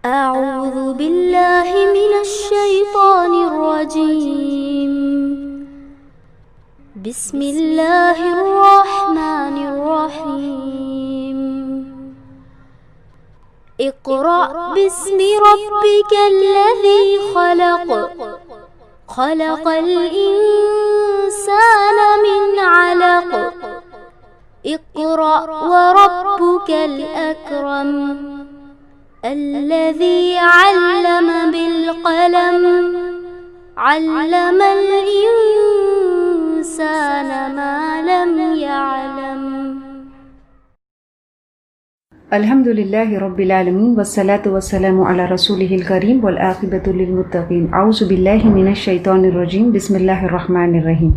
أعوذ بالله من الشيطان الرجيم. بسم الله الرحمن الرحيم. اقرأ باسم ربك الذي خلق. خلق الإنسان من علق. اقرأ وربك الأكرم. الذي علم بالقلم. علم الإنسان ما لم يعلم. الحمد لله رب العالمين والصلاة والسلام على رسوله الكريم والعاقبة للمتقين. اعوذ بالله من الشيطان الرجيم. بسم الله الرحمن الرحيم.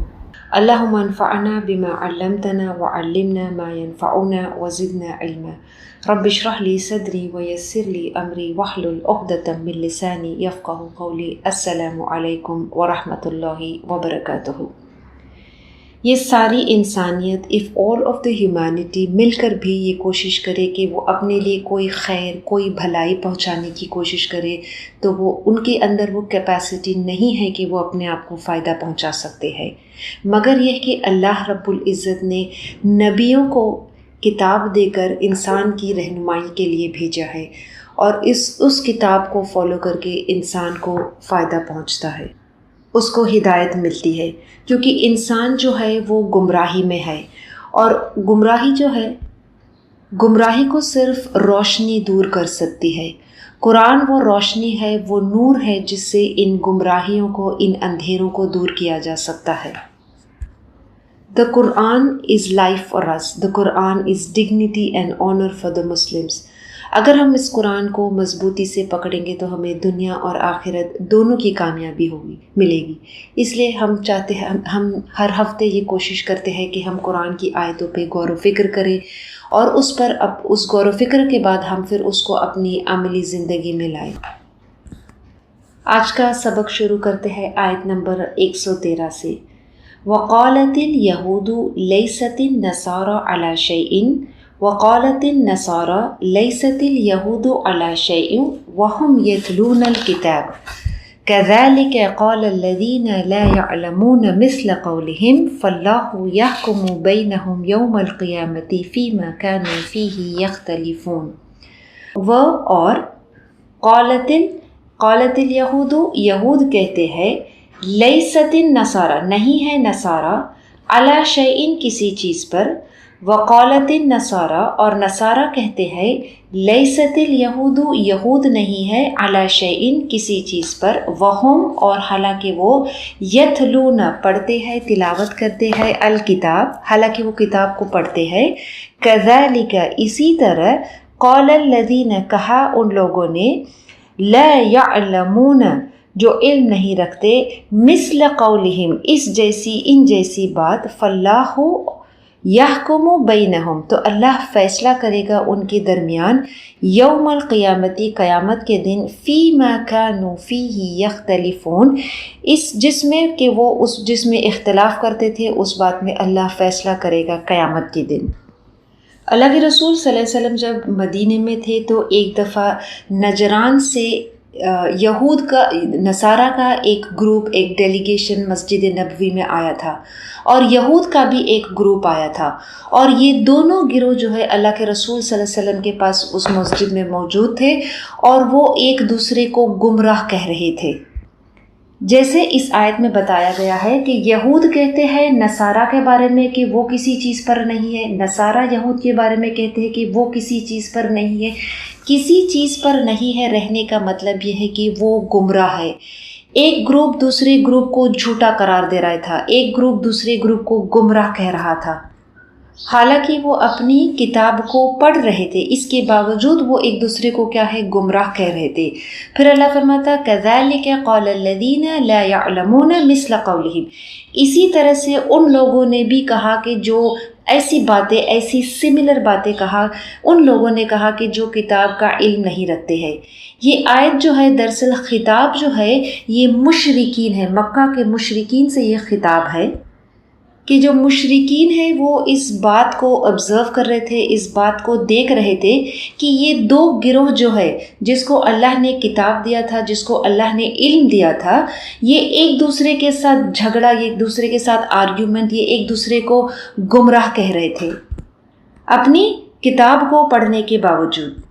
اللهم انفعنا بما علمتنا وعلمنا ما ينفعنا وزدنا علما. رب اشرح لي صدري ويسر لي امري واحلل عقدة من لساني يفقهوا قولي. السلام علیکم ورحمۃ اللہ وبرکاتہ. یہ ساری انسانیت if all of the humanity مل کر بھی یہ کوشش کرے کہ وہ اپنے لیے کوئی خیر کوئی بھلائی پہنچانے کی کوشش کرے تو وہ ان کے اندر وہ کیپیسٹی نہیں ہے کہ وہ اپنے آپ کو فائدہ پہنچا سکتے ہیں، مگر یہ کہ اللہ رب العزت نے نبیوں کو کتاب دے کر انسان کی رہنمائی کے لیے بھیجا ہے اور اس کتاب کو فالو کر کے انسان کو فائدہ پہنچتا ہے، اس کو ہدایت ملتی ہے، کیونکہ انسان جو ہے وہ گمراہی میں ہے اور گمراہی جو ہے گمراہی کو صرف روشنی دور کر سکتی ہے۔ قرآن وہ روشنی ہے، وہ نور ہے جس سے ان گمراہیوں کو ان اندھیروں کو دور کیا جا سکتا ہے۔ The Quran is life for us. The Quran is dignity and honor for the Muslims. اگر ہم اس قرآن کو مضبوطی سے پکڑیں گے تو ہمیں دنیا اور آخرت دونوں کی کامیابی ملے گی۔ اس لیے ہم چاہتے ہیں، ہم ہر ہفتے یہ کوشش کرتے ہیں کہ ہم قرآن کی آیتوں پہ غور و فکر کریں اور اس غور و فکر کے بعد ہم پھر اس کو اپنی عملی زندگی میں لائیں۔ آج کا سبق شروع کرتے ہیں آیت نمبر 113 سے۔ وقالت اليہود لیست النصارى على شيء وقالت النصارى لیست اليہود على شيء وهم يتلون الكتاب كذلك قال الذين لا يعلمون مثل قولهم فالله يحكم بينهم يوم القيامة فيما كانوا فيه يختلفون۔ وہ اور قالت الیہود، یہود کہتے ہیں، لیست النصارى نہیں ہے نصارہ، علی شیء کسی چیز پر، وقالت النصارى اور نصارہ کہتے ہیں، لیست الیہود یہود نہیں ہے، علی شیء کسی چیز پر، وہم اور حالانکہ وہ، یتلون پڑھتے ہیں، تلاوت کرتے ہیں، الکتاب حالانکہ وہ کتاب کو پڑھتے ہیں، کذالک اسی طرح، قال الذین کہا ان لوگوں نے، لا یعلمون جو علم نہیں رکھتے، مثل قولہم ان جیسی بات، فاللہ یحکم بینہم تو اللہ فیصلہ کرے گا ان کے درمیان، یوم القیامتی قیامت کے دن، فیما کانوا فیہ یختلفون جس میں اختلاف کرتے تھے اس بات میں اللہ فیصلہ کرے گا قیامت کے دن۔ اللہ کے رسول صلی اللہ علیہ وسلم جب مدینے میں تھے تو ایک دفعہ نجران سے یہود کا نصارہ کا ایک گروپ، ایک ڈیلیگیشن مسجد نبوی میں آیا تھا اور یہود کا بھی ایک گروپ آیا تھا، اور یہ دونوں گروہ جو ہے اللہ کے رسول صلی اللہ علیہ وسلم کے پاس اس مسجد میں موجود تھے اور وہ ایک دوسرے کو گمراہ کہہ رہے تھے۔ جیسے اس آیت میں بتایا گیا ہے کہ یہود کہتے ہیں نصارہ کے بارے میں کہ وہ کسی چیز پر نہیں ہے، نصارہ یہود کے بارے میں کہتے ہیں کہ وہ کسی چیز پر نہیں ہے۔ کسی چیز پر نہیں ہے رہنے کا مطلب یہ ہے کہ وہ گمراہ ہے۔ ایک گروپ دوسرے گروپ کو جھوٹا قرار دے رہا تھا، ایک گروپ دوسرے گروپ کو گمراہ کہہ رہا تھا، حالانکہ وہ اپنی کتاب کو پڑھ رہے تھے، اس کے باوجود وہ ایک دوسرے کو کیا ہے، گمراہ کہہ رہے تھے۔ پھر اللہ فرماتا کذالک قال الذین لا یعلمون مثل قولہم، اسی طرح سے ان لوگوں نے بھی کہا کہ جو ایسی باتیں، ایسی سملر باتیں کہا، ان لوگوں نے کہا کہ جو کتاب کا علم نہیں رکھتے ہیں۔ یہ آیت جو ہے دراصل خطاب جو ہے یہ مشرکین ہے، مکہ کے مشرکین سے یہ خطاب ہے کہ جو مشرکین ہیں وہ اس بات کو آبزرو کر رہے تھے، اس بات کو دیکھ رہے تھے کہ یہ دو گروہ جو ہے، جس کو اللہ نے کتاب دیا تھا، جس کو اللہ نے علم دیا تھا، یہ ایک دوسرے کے ساتھ جھگڑا، یہ ایک دوسرے کے ساتھ آرگیومنٹ، یہ ایک دوسرے کو گمراہ کہہ رہے تھے اپنی کتاب کو پڑھنے کے باوجود۔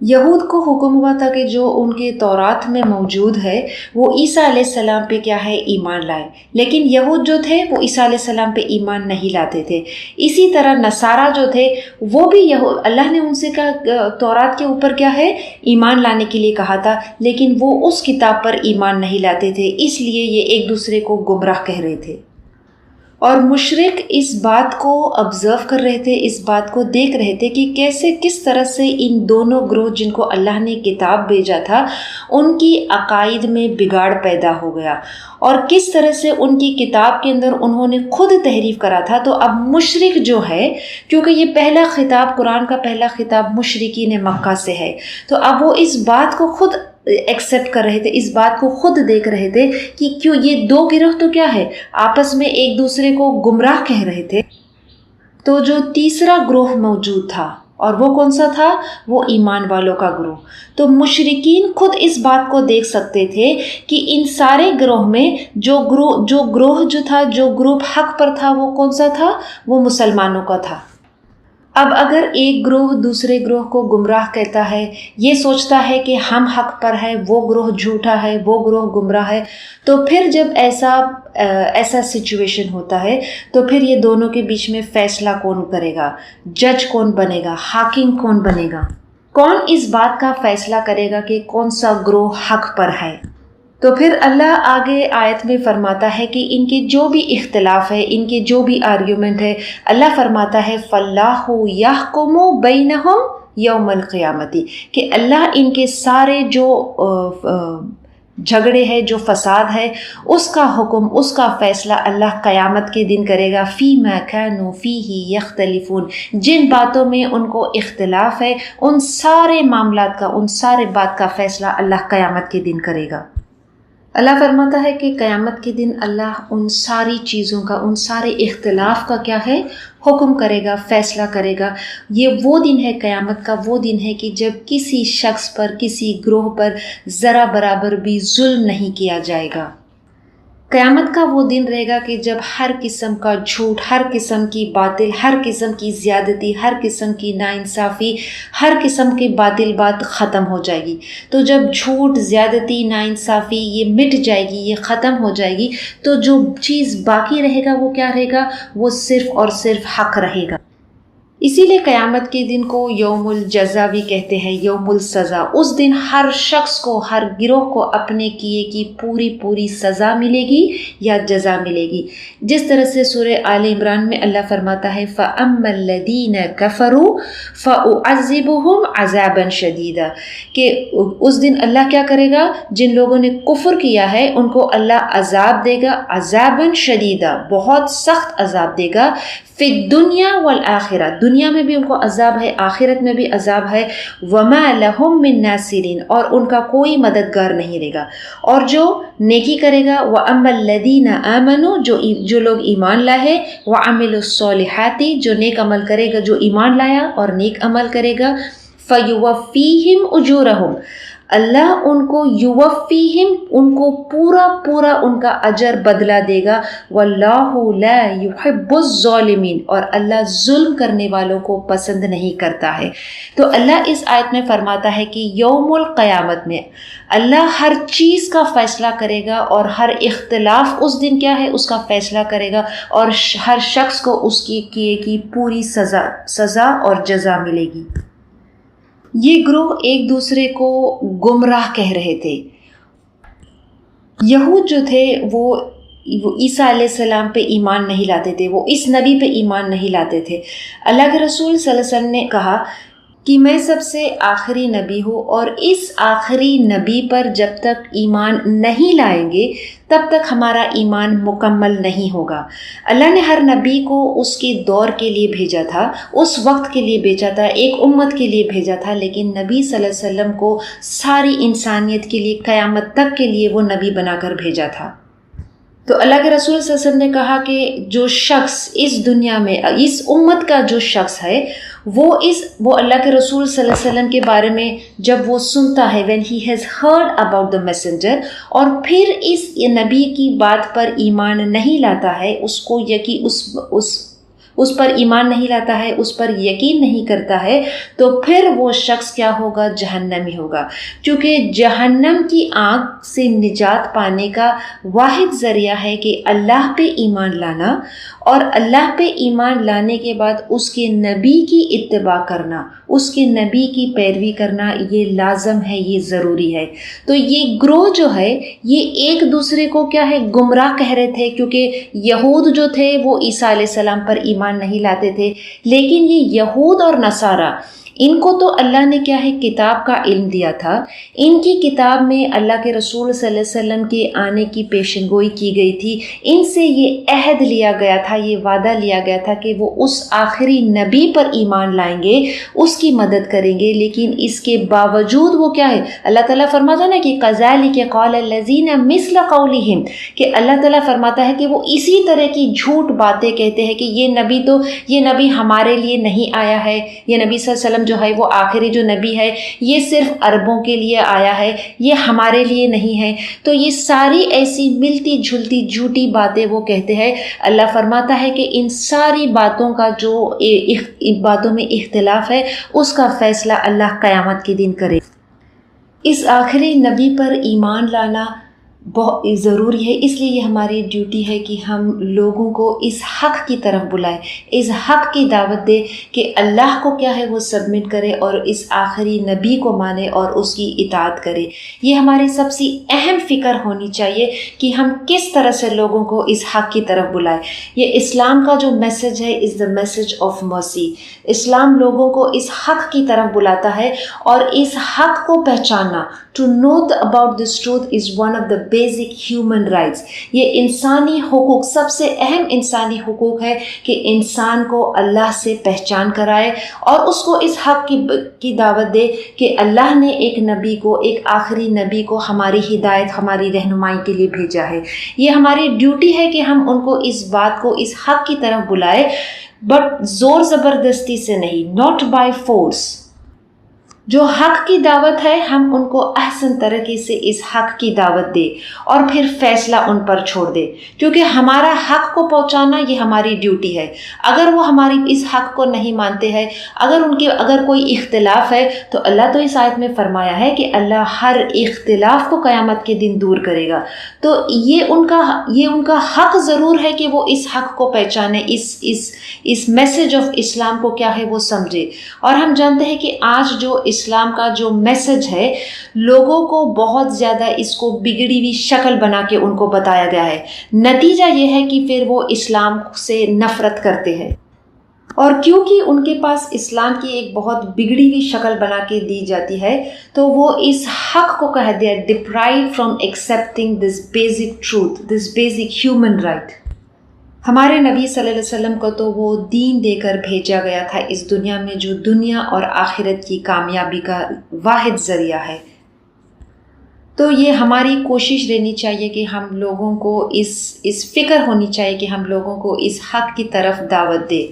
یہود کو حکم ہوا تھا کہ جو ان کے تورات میں موجود ہے وہ عیسیٰ علیہ السلام پہ کیا ہے، ایمان لائے، لیکن یہود جو تھے وہ عیسیٰ علیہ السلام پہ ایمان نہیں لاتے تھے۔ اسی طرح نصارہ جو تھے وہ بھی اللہ نے ان سے کہا تورات کے اوپر کیا ہے، ایمان لانے کے لیے کہا تھا، لیکن وہ اس کتاب پر ایمان نہیں لاتے تھے، اس لیے یہ ایک دوسرے کو گمراہ کہہ رہے تھے۔ اور مشرک اس بات کو آبزرو کر رہے تھے، اس بات کو دیکھ رہے تھے کہ کس طرح سے ان دونوں گروہ جن کو اللہ نے کتاب بھیجا تھا ان کی عقائد میں بگاڑ پیدا ہو گیا، اور کس طرح سے ان کی کتاب کے اندر انہوں نے خود تحریف کرا تھا۔ تو اب مشرک جو ہے، کیونکہ یہ پہلا خطاب، قرآن کا پہلا خطاب مشرکین مکہ سے ہے، تو اب وہ اس بات کو خود ایکسیپٹ کر رہے تھے، اس بات کو خود دیکھ رہے تھے کہ کیوں یہ دو گروہ تو کیا ہے، آپس میں ایک دوسرے کو گمراہ کہہ رہے تھے۔ تو جو تیسرا گروہ موجود تھا، اور وہ کون سا تھا، وہ ایمان والوں کا گروہ۔ تو مشرکین خود اس بات کو دیکھ سکتے تھے کہ ان سارے گروہ میں جو گروپ حق پر تھا وہ کون سا تھا، وہ مسلمانوں کا تھا۔ اب اگر ایک گروہ دوسرے گروہ کو گمراہ کہتا ہے، یہ سوچتا ہے کہ ہم حق پر ہے، وہ گروہ جھوٹا ہے، وہ گروہ گمراہ ہے، تو پھر جب ایسا سچویشن ہوتا ہے تو پھر یہ دونوں کے بیچ میں فیصلہ کون کرے گا، جج کون بنے گا، حاکم کون بنے گا، کون اس بات کا فیصلہ کرے گا کہ کون سا گروہ حق پر ہے۔ تو پھر اللہ آگے آیت میں فرماتا ہے کہ ان کے جو بھی اختلاف ہے، ان کے جو بھی آرگیومنٹ ہے، اللہ فرماتا ہے فَاللَّهُ يَحْكُمُ بَيْنَهُمْ يَوْمَ الْقِيَامَةِ، کہ اللہ ان کے سارے جو جھگڑے ہے، جو فساد ہے، اس کا حکم، اس کا فیصلہ اللہ قیامت کے دن کرے گا۔ فِيمَا كَانُوا فِيهِ يَخْتَلِفُونَ، جن باتوں میں ان کو اختلاف ہے، ان سارے معاملات کا، ان سارے بات کا فیصلہ اللہ قیامت کے دن کرے گا۔ اللہ فرماتا ہے کہ قیامت کے دن اللہ ان ساری چیزوں کا، ان سارے اختلاف کا کیا ہے، حکم کرے گا، فیصلہ کرے گا۔ یہ وہ دن ہے، قیامت کا وہ دن ہے کہ جب کسی شخص پر، کسی گروہ پر ذرا برابر بھی ظلم نہیں کیا جائے گا۔ قیامت کا وہ دن رہے گا کہ جب ہر قسم کا جھوٹ، ہر قسم کی باطل، ہر قسم کی زیادتی، ہر قسم کی ناانصافی، ہر قسم کی باطل بات ختم ہو جائے گی۔ تو جب جھوٹ، زیادتی، ناانصافی یہ مٹ جائے گی، یہ ختم ہو جائے گی، تو جو چیز باقی رہے گا وہ کیا رہے گا، وہ صرف اور صرف حق رہے گا۔ اسی لیے قیامت کے دن کو یوم الجزا بھی کہتے ہیں، یوم السزا۔ اس دن ہر شخص کو، ہر گروہ کو اپنے کیے کی پوری سزا ملے گی یا جزا ملے گی۔ جس طرح سے سورہ آل عمران میں اللہ فرماتا ہے فَأَمَّا الَّذِينَ كَفَرُوا فَأُعَذِّبُهُمْ عَذَابًا شَدِيدًا، کہ اس دن اللہ کیا کرے گا، جن لوگوں نے کفر کیا ہے ان کو اللہ عذاب دے گا، عذابًا شدیدا، بہت سخت عذاب دے گا، فی الدنیا والآخرہ، دنیا میں بھی ان کو عذاب ہے، آخرت میں بھی عذاب ہے، وما لہم من ناصرین، اور ان کا کوئی مددگار نہیں رہے گا۔ اور جو نیکی کرے گا، وَأَمَّا الَّذِينَ آمَنُوا، جو لوگ ایمان لائے، وَعَمِلُوا الصَّالِحَاتِ، جو نیک عمل کرے گا، جو ایمان لایا اور نیک عمل کرے گا، فَيُوَفِّيهِمْ أُجُورَهُمْ، اللہ ان کو یوفیہم، ان کو پورا ان کا اجر بدلہ دے گا، واللہ لا یحب الظالمین، اور اللہ ظلم کرنے والوں کو پسند نہیں کرتا ہے۔ تو اللہ اس آیت میں فرماتا ہے کہ یوم القیامت میں اللہ ہر چیز کا فیصلہ کرے گا، اور ہر اختلاف اس دن کیا ہے، اس کا فیصلہ کرے گا، اور ہر شخص کو اس کی کیے کی پوری سزا اور جزا ملے گی۔ یہ گروہ ایک دوسرے کو گمراہ کہہ رہے تھے۔ یہود جو تھے وہ عیسیٰ علیہ السلام پہ ایمان نہیں لاتے تھے، وہ اس نبی پہ ایمان نہیں لاتے تھے۔ اللہ کے رسول صلی اللہ علیہ وسلم نے کہا کہ میں سب سے آخری نبی ہوں، اور اس آخری نبی پر جب تک ایمان نہیں لائیں گے تب تک ہمارا ایمان مکمل نہیں ہوگا۔ اللہ نے ہر نبی کو اس کے دور کے لیے بھیجا تھا، اس وقت کے لیے بھیجا تھا، ایک امت کے لیے بھیجا تھا، لیکن نبی صلی اللہ علیہ وسلم کو ساری انسانیت کے لیے، قیامت تک کے لیے وہ نبی بنا کر بھیجا تھا۔ تو اللہ کے رسول صلی اللہ علیہ وسلم نے کہا کہ جو شخص اس دنیا میں اس امت کا جو شخص ہے وہ اللہ کے رسول صلی اللہ علیہ وسلم کے بارے میں جب وہ سنتا ہے when he has heard about the messenger اور پھر اس نبی کی بات پر ایمان نہیں لاتا ہے، اس پر ایمان نہیں لاتا ہے، اس پر یقین نہیں کرتا ہے، تو پھر وہ شخص کیا ہوگا؟ جہنمی ہوگا، کیونکہ جہنم کی آگ سے نجات پانے کا واحد ذریعہ ہے کہ اللہ پہ ایمان لانا، اور اللہ پہ ایمان لانے کے بعد اس کے نبی کی اتباع کرنا، اس کے نبی کی پیروی کرنا، یہ لازم ہے، یہ ضروری ہے۔ تو یہ گروہ جو ہے یہ ایک دوسرے کو کیا ہے؟ گمراہ کہہ رہے تھے، کیونکہ یہود جو تھے وہ عیسیٰ علیہ السلام پر ایمان نہیں لاتے تھے، لیکن یہ یہود اور نصارہ ان کو تو اللہ نے کیا ہے؟ کتاب کا علم دیا تھا، ان کی کتاب میں اللہ کے رسول صلی اللہ علیہ وسلم کے آنے کی پیشن گوئی کی گئی تھی، ان سے یہ عہد لیا گیا تھا، یہ وعدہ لیا گیا تھا کہ وہ اس آخری نبی پر ایمان لائیں گے، اس کی مدد کریں گے، لیکن اس کے باوجود وہ کیا ہے؟ اللہ تعالیٰ فرماتا ہے نا کہ کذالک قال الذین مثل قولہم، کہ اللہ تعالیٰ فرماتا ہے کہ وہ اسی طرح کی جھوٹ باتیں کہتے ہیں کہ یہ نبی ہمارے لیے نہیں آیا ہے، یہ نبی صلی اللہ علیہ وسلم جو ہے وہ آخری جو نبی ہے یہ صرف عربوں کے لیے آیا ہے، یہ ہمارے لیے نہیں ہے۔ تو یہ ساری ایسی ملتی جھلتی جھوٹی باتیں وہ کہتے ہیں۔ اللہ فرماتا ہے کہ ان ساری باتوں کا جو باتوں میں اختلاف ہے اس کا فیصلہ اللہ قیامت کے دن کرے۔ اس آخری نبی پر ایمان لانا بہت ضروری ہے، اس لیے یہ ہماری ڈیوٹی ہے کہ ہم لوگوں کو اس حق کی طرف بلائیں، اس حق کی دعوت دے کہ اللہ کو کیا ہے وہ سبمٹ کرے اور اس آخری نبی کو مانے اور اس کی اطاعت کرے۔ یہ ہماری سب سے اہم فکر ہونی چاہیے کہ ہم کس طرح سے لوگوں کو اس حق کی طرف بلائیں۔ یہ اسلام کا جو میسج ہے از دا میسج آف مرسی۔ اسلام لوگوں کو اس حق کی طرف بلاتا ہے، اور اس حق کو پہچاننا، to know about this truth is one of the basic human rights۔ یہ انسانی حقوق، سب سے اہم انسانی حقوق ہے کہ انسان کو اللہ سے پہچان کرائے اور اس کو اس حق کی دعوت دے کہ اللہ نے ایک نبی کو، ایک آخری نبی کو ہماری ہدایت، ہماری رہنمائی کے لیے بھیجا ہے۔ یہ ہماری ڈیوٹی ہے کہ ہم ان کو اس بات کو، اس حق کی طرف بلائے، بٹ زور زبردستی سے نہیں، not by force۔ جو حق کی دعوت ہے ہم ان کو احسن طریقے سے اس حق کی دعوت دے اور پھر فیصلہ ان پر چھوڑ دے، کیونکہ ہمارا حق کو پہنچانا یہ ہماری ڈیوٹی ہے۔ اگر وہ ہماری اس حق کو نہیں مانتے ہیں، اگر کوئی اختلاف ہے، تو اللہ تو اس آیت میں فرمایا ہے کہ اللہ ہر اختلاف کو قیامت کے دن دور کرے گا۔ تو یہ ان کا حق ضرور ہے کہ وہ اس حق کو پہچانے، اس میسج آف اسلام کو کیا ہے وہ سمجھے۔ اور ہم جانتے ہیں کہ آج جو اسلام کا جو میسج ہے، لوگوں کو بہت زیادہ اس کو بگڑی ہوئی شکل بنا کے ان کو بتایا گیا ہے۔ نتیجہ یہ ہے کہ پھر وہ اسلام سے نفرت کرتے ہیں، اور کیونکہ ان کے پاس اسلام کی ایک بہت بگڑی ہوئی شکل بنا کے دی جاتی ہے، تو وہ اس حق کو کہہ دیا deprived from accepting this basic truth, this basic human right۔ ہمارے نبی صلی اللہ علیہ وسلم کو تو وہ دین دے کر بھیجا گیا تھا اس دنیا میں جو دنیا اور آخرت کی کامیابی کا واحد ذریعہ ہے۔ تو یہ ہماری کوشش رہنی چاہیے کہ ہم لوگوں کو اس فکر ہونی چاہیے کہ ہم لوگوں کو اس حق کی طرف دعوت دے۔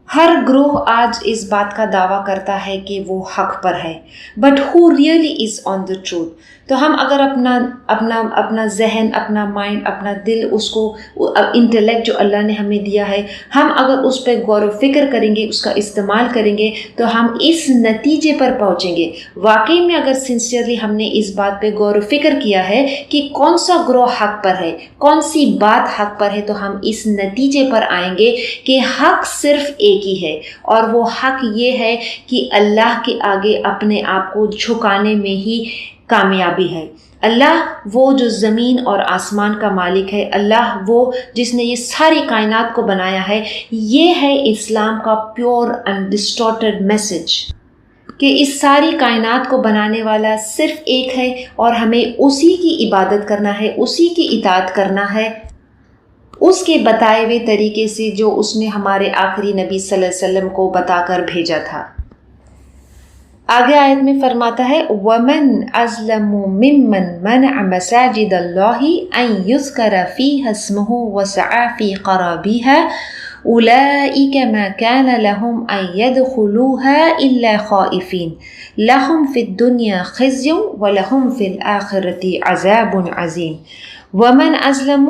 ہر گروہ آج اس بات کا دعویٰ کرتا ہے کہ وہ حق پر ہے، but who really is on the truth؟ تو ہم اگر اپنا ذہن، اپنا مائنڈ، اپنا دل، اس کو انٹلیکٹ جو اللہ نے ہمیں دیا ہے، ہم اگر اس پہ غور و فکر کریں گے، اس کا استعمال کریں گے، تو ہم اس نتیجے پر پہنچیں گے۔ واقعی میں اگر سنسیئرلی ہم نے اس بات پہ غور و فکر کیا ہے کہ کون سا گروہ حق پر ہے، کون سی بات حق پر ہے، تو ہم اس نتیجے پر آئیں گے کہ حق صرف ایک ہی ہے، اور وہ حق یہ ہے کہ اللہ کے آگے اپنے آپ کو جھکانے میں ہی کامیابی ہے۔ اللہ وہ جو زمین اور آسمان کا مالک ہے، اللہ وہ جس نے یہ ساری کائنات کو بنایا ہے۔ یہ ہے اسلام کا پیور انڈسٹارٹڈ میسج کہ اس ساری کائنات کو بنانے والا صرف ایک ہے، اور ہمیں اسی کی عبادت کرنا ہے، اسی کی اطاعت کرنا ہے، اس کے بتائے ہوئے طریقے سے جو اس نے ہمارے آخری نبی صلی اللہ علیہ وسلم کو بتا کر بھیجا تھا۔ آگے آیت میں فرماتا ہے وَمَنْ أَظْلَمُ مِمَّنْ مَنَعَ مَسَاجِدَ اللَّهِ أَنْ يُذْكَرَ فِيهَا اسْمُهُ وَسَعَى فِي خَرَابِهَا أُولَئِكَ مَا كَانَ لَهُمْ أَنْ يَدْخُلُوهَا إِلَّا خَائِفِينَ لَهُمْ فِي الدُّنْيَا خِزْيٌ وَلَهُمْ فِي الْآخِرَةِ عَذَابٌ عَظِيمٌ وَمَنْ أَظْلَمُ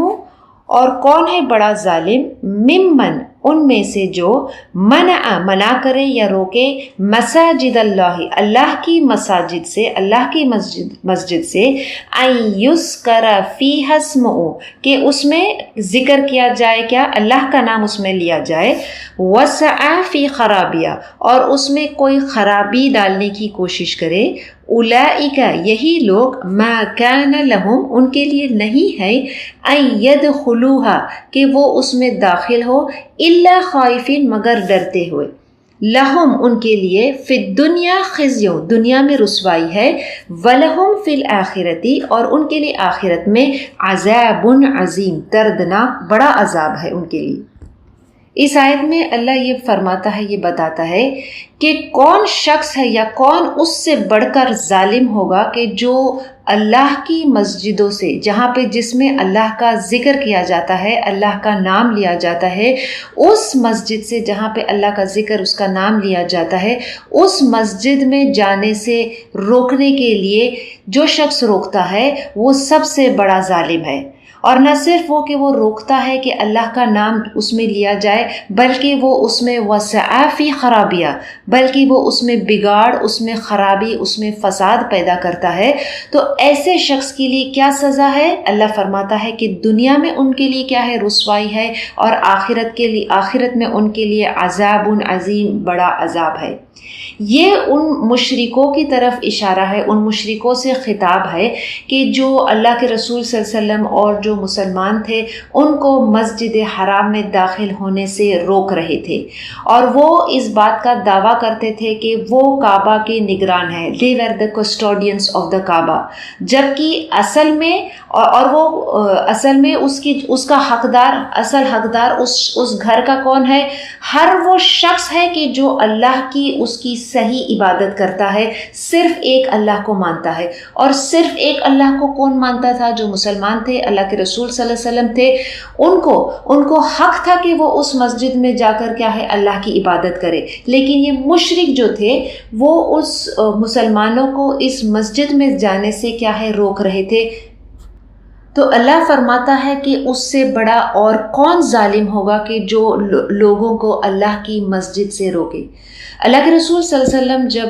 اور کون ہے بڑا ظالم ممن ان میں سے جو منع کرے یا روکے مساجد اللہ اللہ کی مساجد سے اللہ کی مسجد سے ان یذکر فیہا اسمہ کہ اس میں ذکر کیا جائے کیا اللہ کا نام اس میں لیا جائے وسعی فی خرابیہ اور اس میں کوئی خرابی ڈالنے کی کوشش کرے اولئک یہی لوگ ما کان لہم ان کے لیے نہیں ہے ان یدخلوہا کہ وہ اس میں داخل ہو الا خائفین مگر ڈرتے ہوئے لہم ان کے لیے فی الدنیا خزی دنیا میں رسوائی ہے ولہم فی الآخرتی اور ان کے لیے آخرت میں عذاب عظیم دردناک بڑا عذاب ہے ان کے لیے۔ اس آیت میں اللہ یہ فرماتا ہے یہ بتاتا ہے کہ کون شخص ہے یا کون اس سے بڑھ کر ظالم ہوگا کہ جو اللہ کی مسجدوں سے جہاں پہ جس میں اللہ کا ذکر کیا جاتا ہے اللہ کا نام لیا جاتا ہے اس مسجد سے جہاں پہ اللہ کا ذکر اس کا نام لیا جاتا ہے اس مسجد میں جانے سے روکنے کے لیے جو شخص روکتا ہے وہ سب سے بڑا ظالم ہے۔ اور نہ صرف وہ کہ وہ روکتا ہے کہ اللہ کا نام اس میں لیا جائے بلکہ وہ اس میں وسعی فی خرابیہ بلکہ وہ اس میں بگاڑ اس میں خرابی اس میں فساد پیدا کرتا ہے۔ تو ایسے شخص کے لیے کیا سزا ہے؟ اللہ فرماتا ہے کہ دنیا میں ان کے لیے کیا ہے رسوائی ہے اور آخرت میں ان کے لیے عذاب عظیم بڑا عذاب ہے۔ یہ ان مشرکوں کی طرف اشارہ ہے، ان مشرکوں سے خطاب ہے کہ جو اللہ کے رسول صلی اللہ علیہ وسلم اور جو مسلمان تھے ان کو مسجد حرام میں داخل ہونے سے روک رہے تھے اور وہ اس بات کا دعویٰ کرتے تھے کہ وہ کعبہ کے نگران ہیں، they were the custodians of the کعبہ، جبکہ اصل میں اس کا اصل حقدار اس گھر کا کون ہے؟ ہر وہ شخص ہے کہ جو اللہ کی اس کی صحیح عبادت کرتا ہے، صرف ایک اللہ کو مانتا ہے۔ اور صرف ایک اللہ کو کون مانتا تھا؟ جو مسلمان تھے، اللہ کے رسول صلی اللہ علیہ وسلم تھے، ان کو حق تھا کہ وہ اس مسجد میں جا کر کیا ہے اللہ کی عبادت کرے، لیکن یہ مشرک جو تھے وہ اس مسلمانوں کو اس مسجد میں جانے سے کیا ہے روک رہے تھے۔ تو اللہ فرماتا ہے کہ اس سے بڑا اور کون ظالم ہوگا کہ جو لوگوں کو اللہ کی مسجد سے روکے۔ اللہ کے رسول صلی اللہ علیہ وسلم جب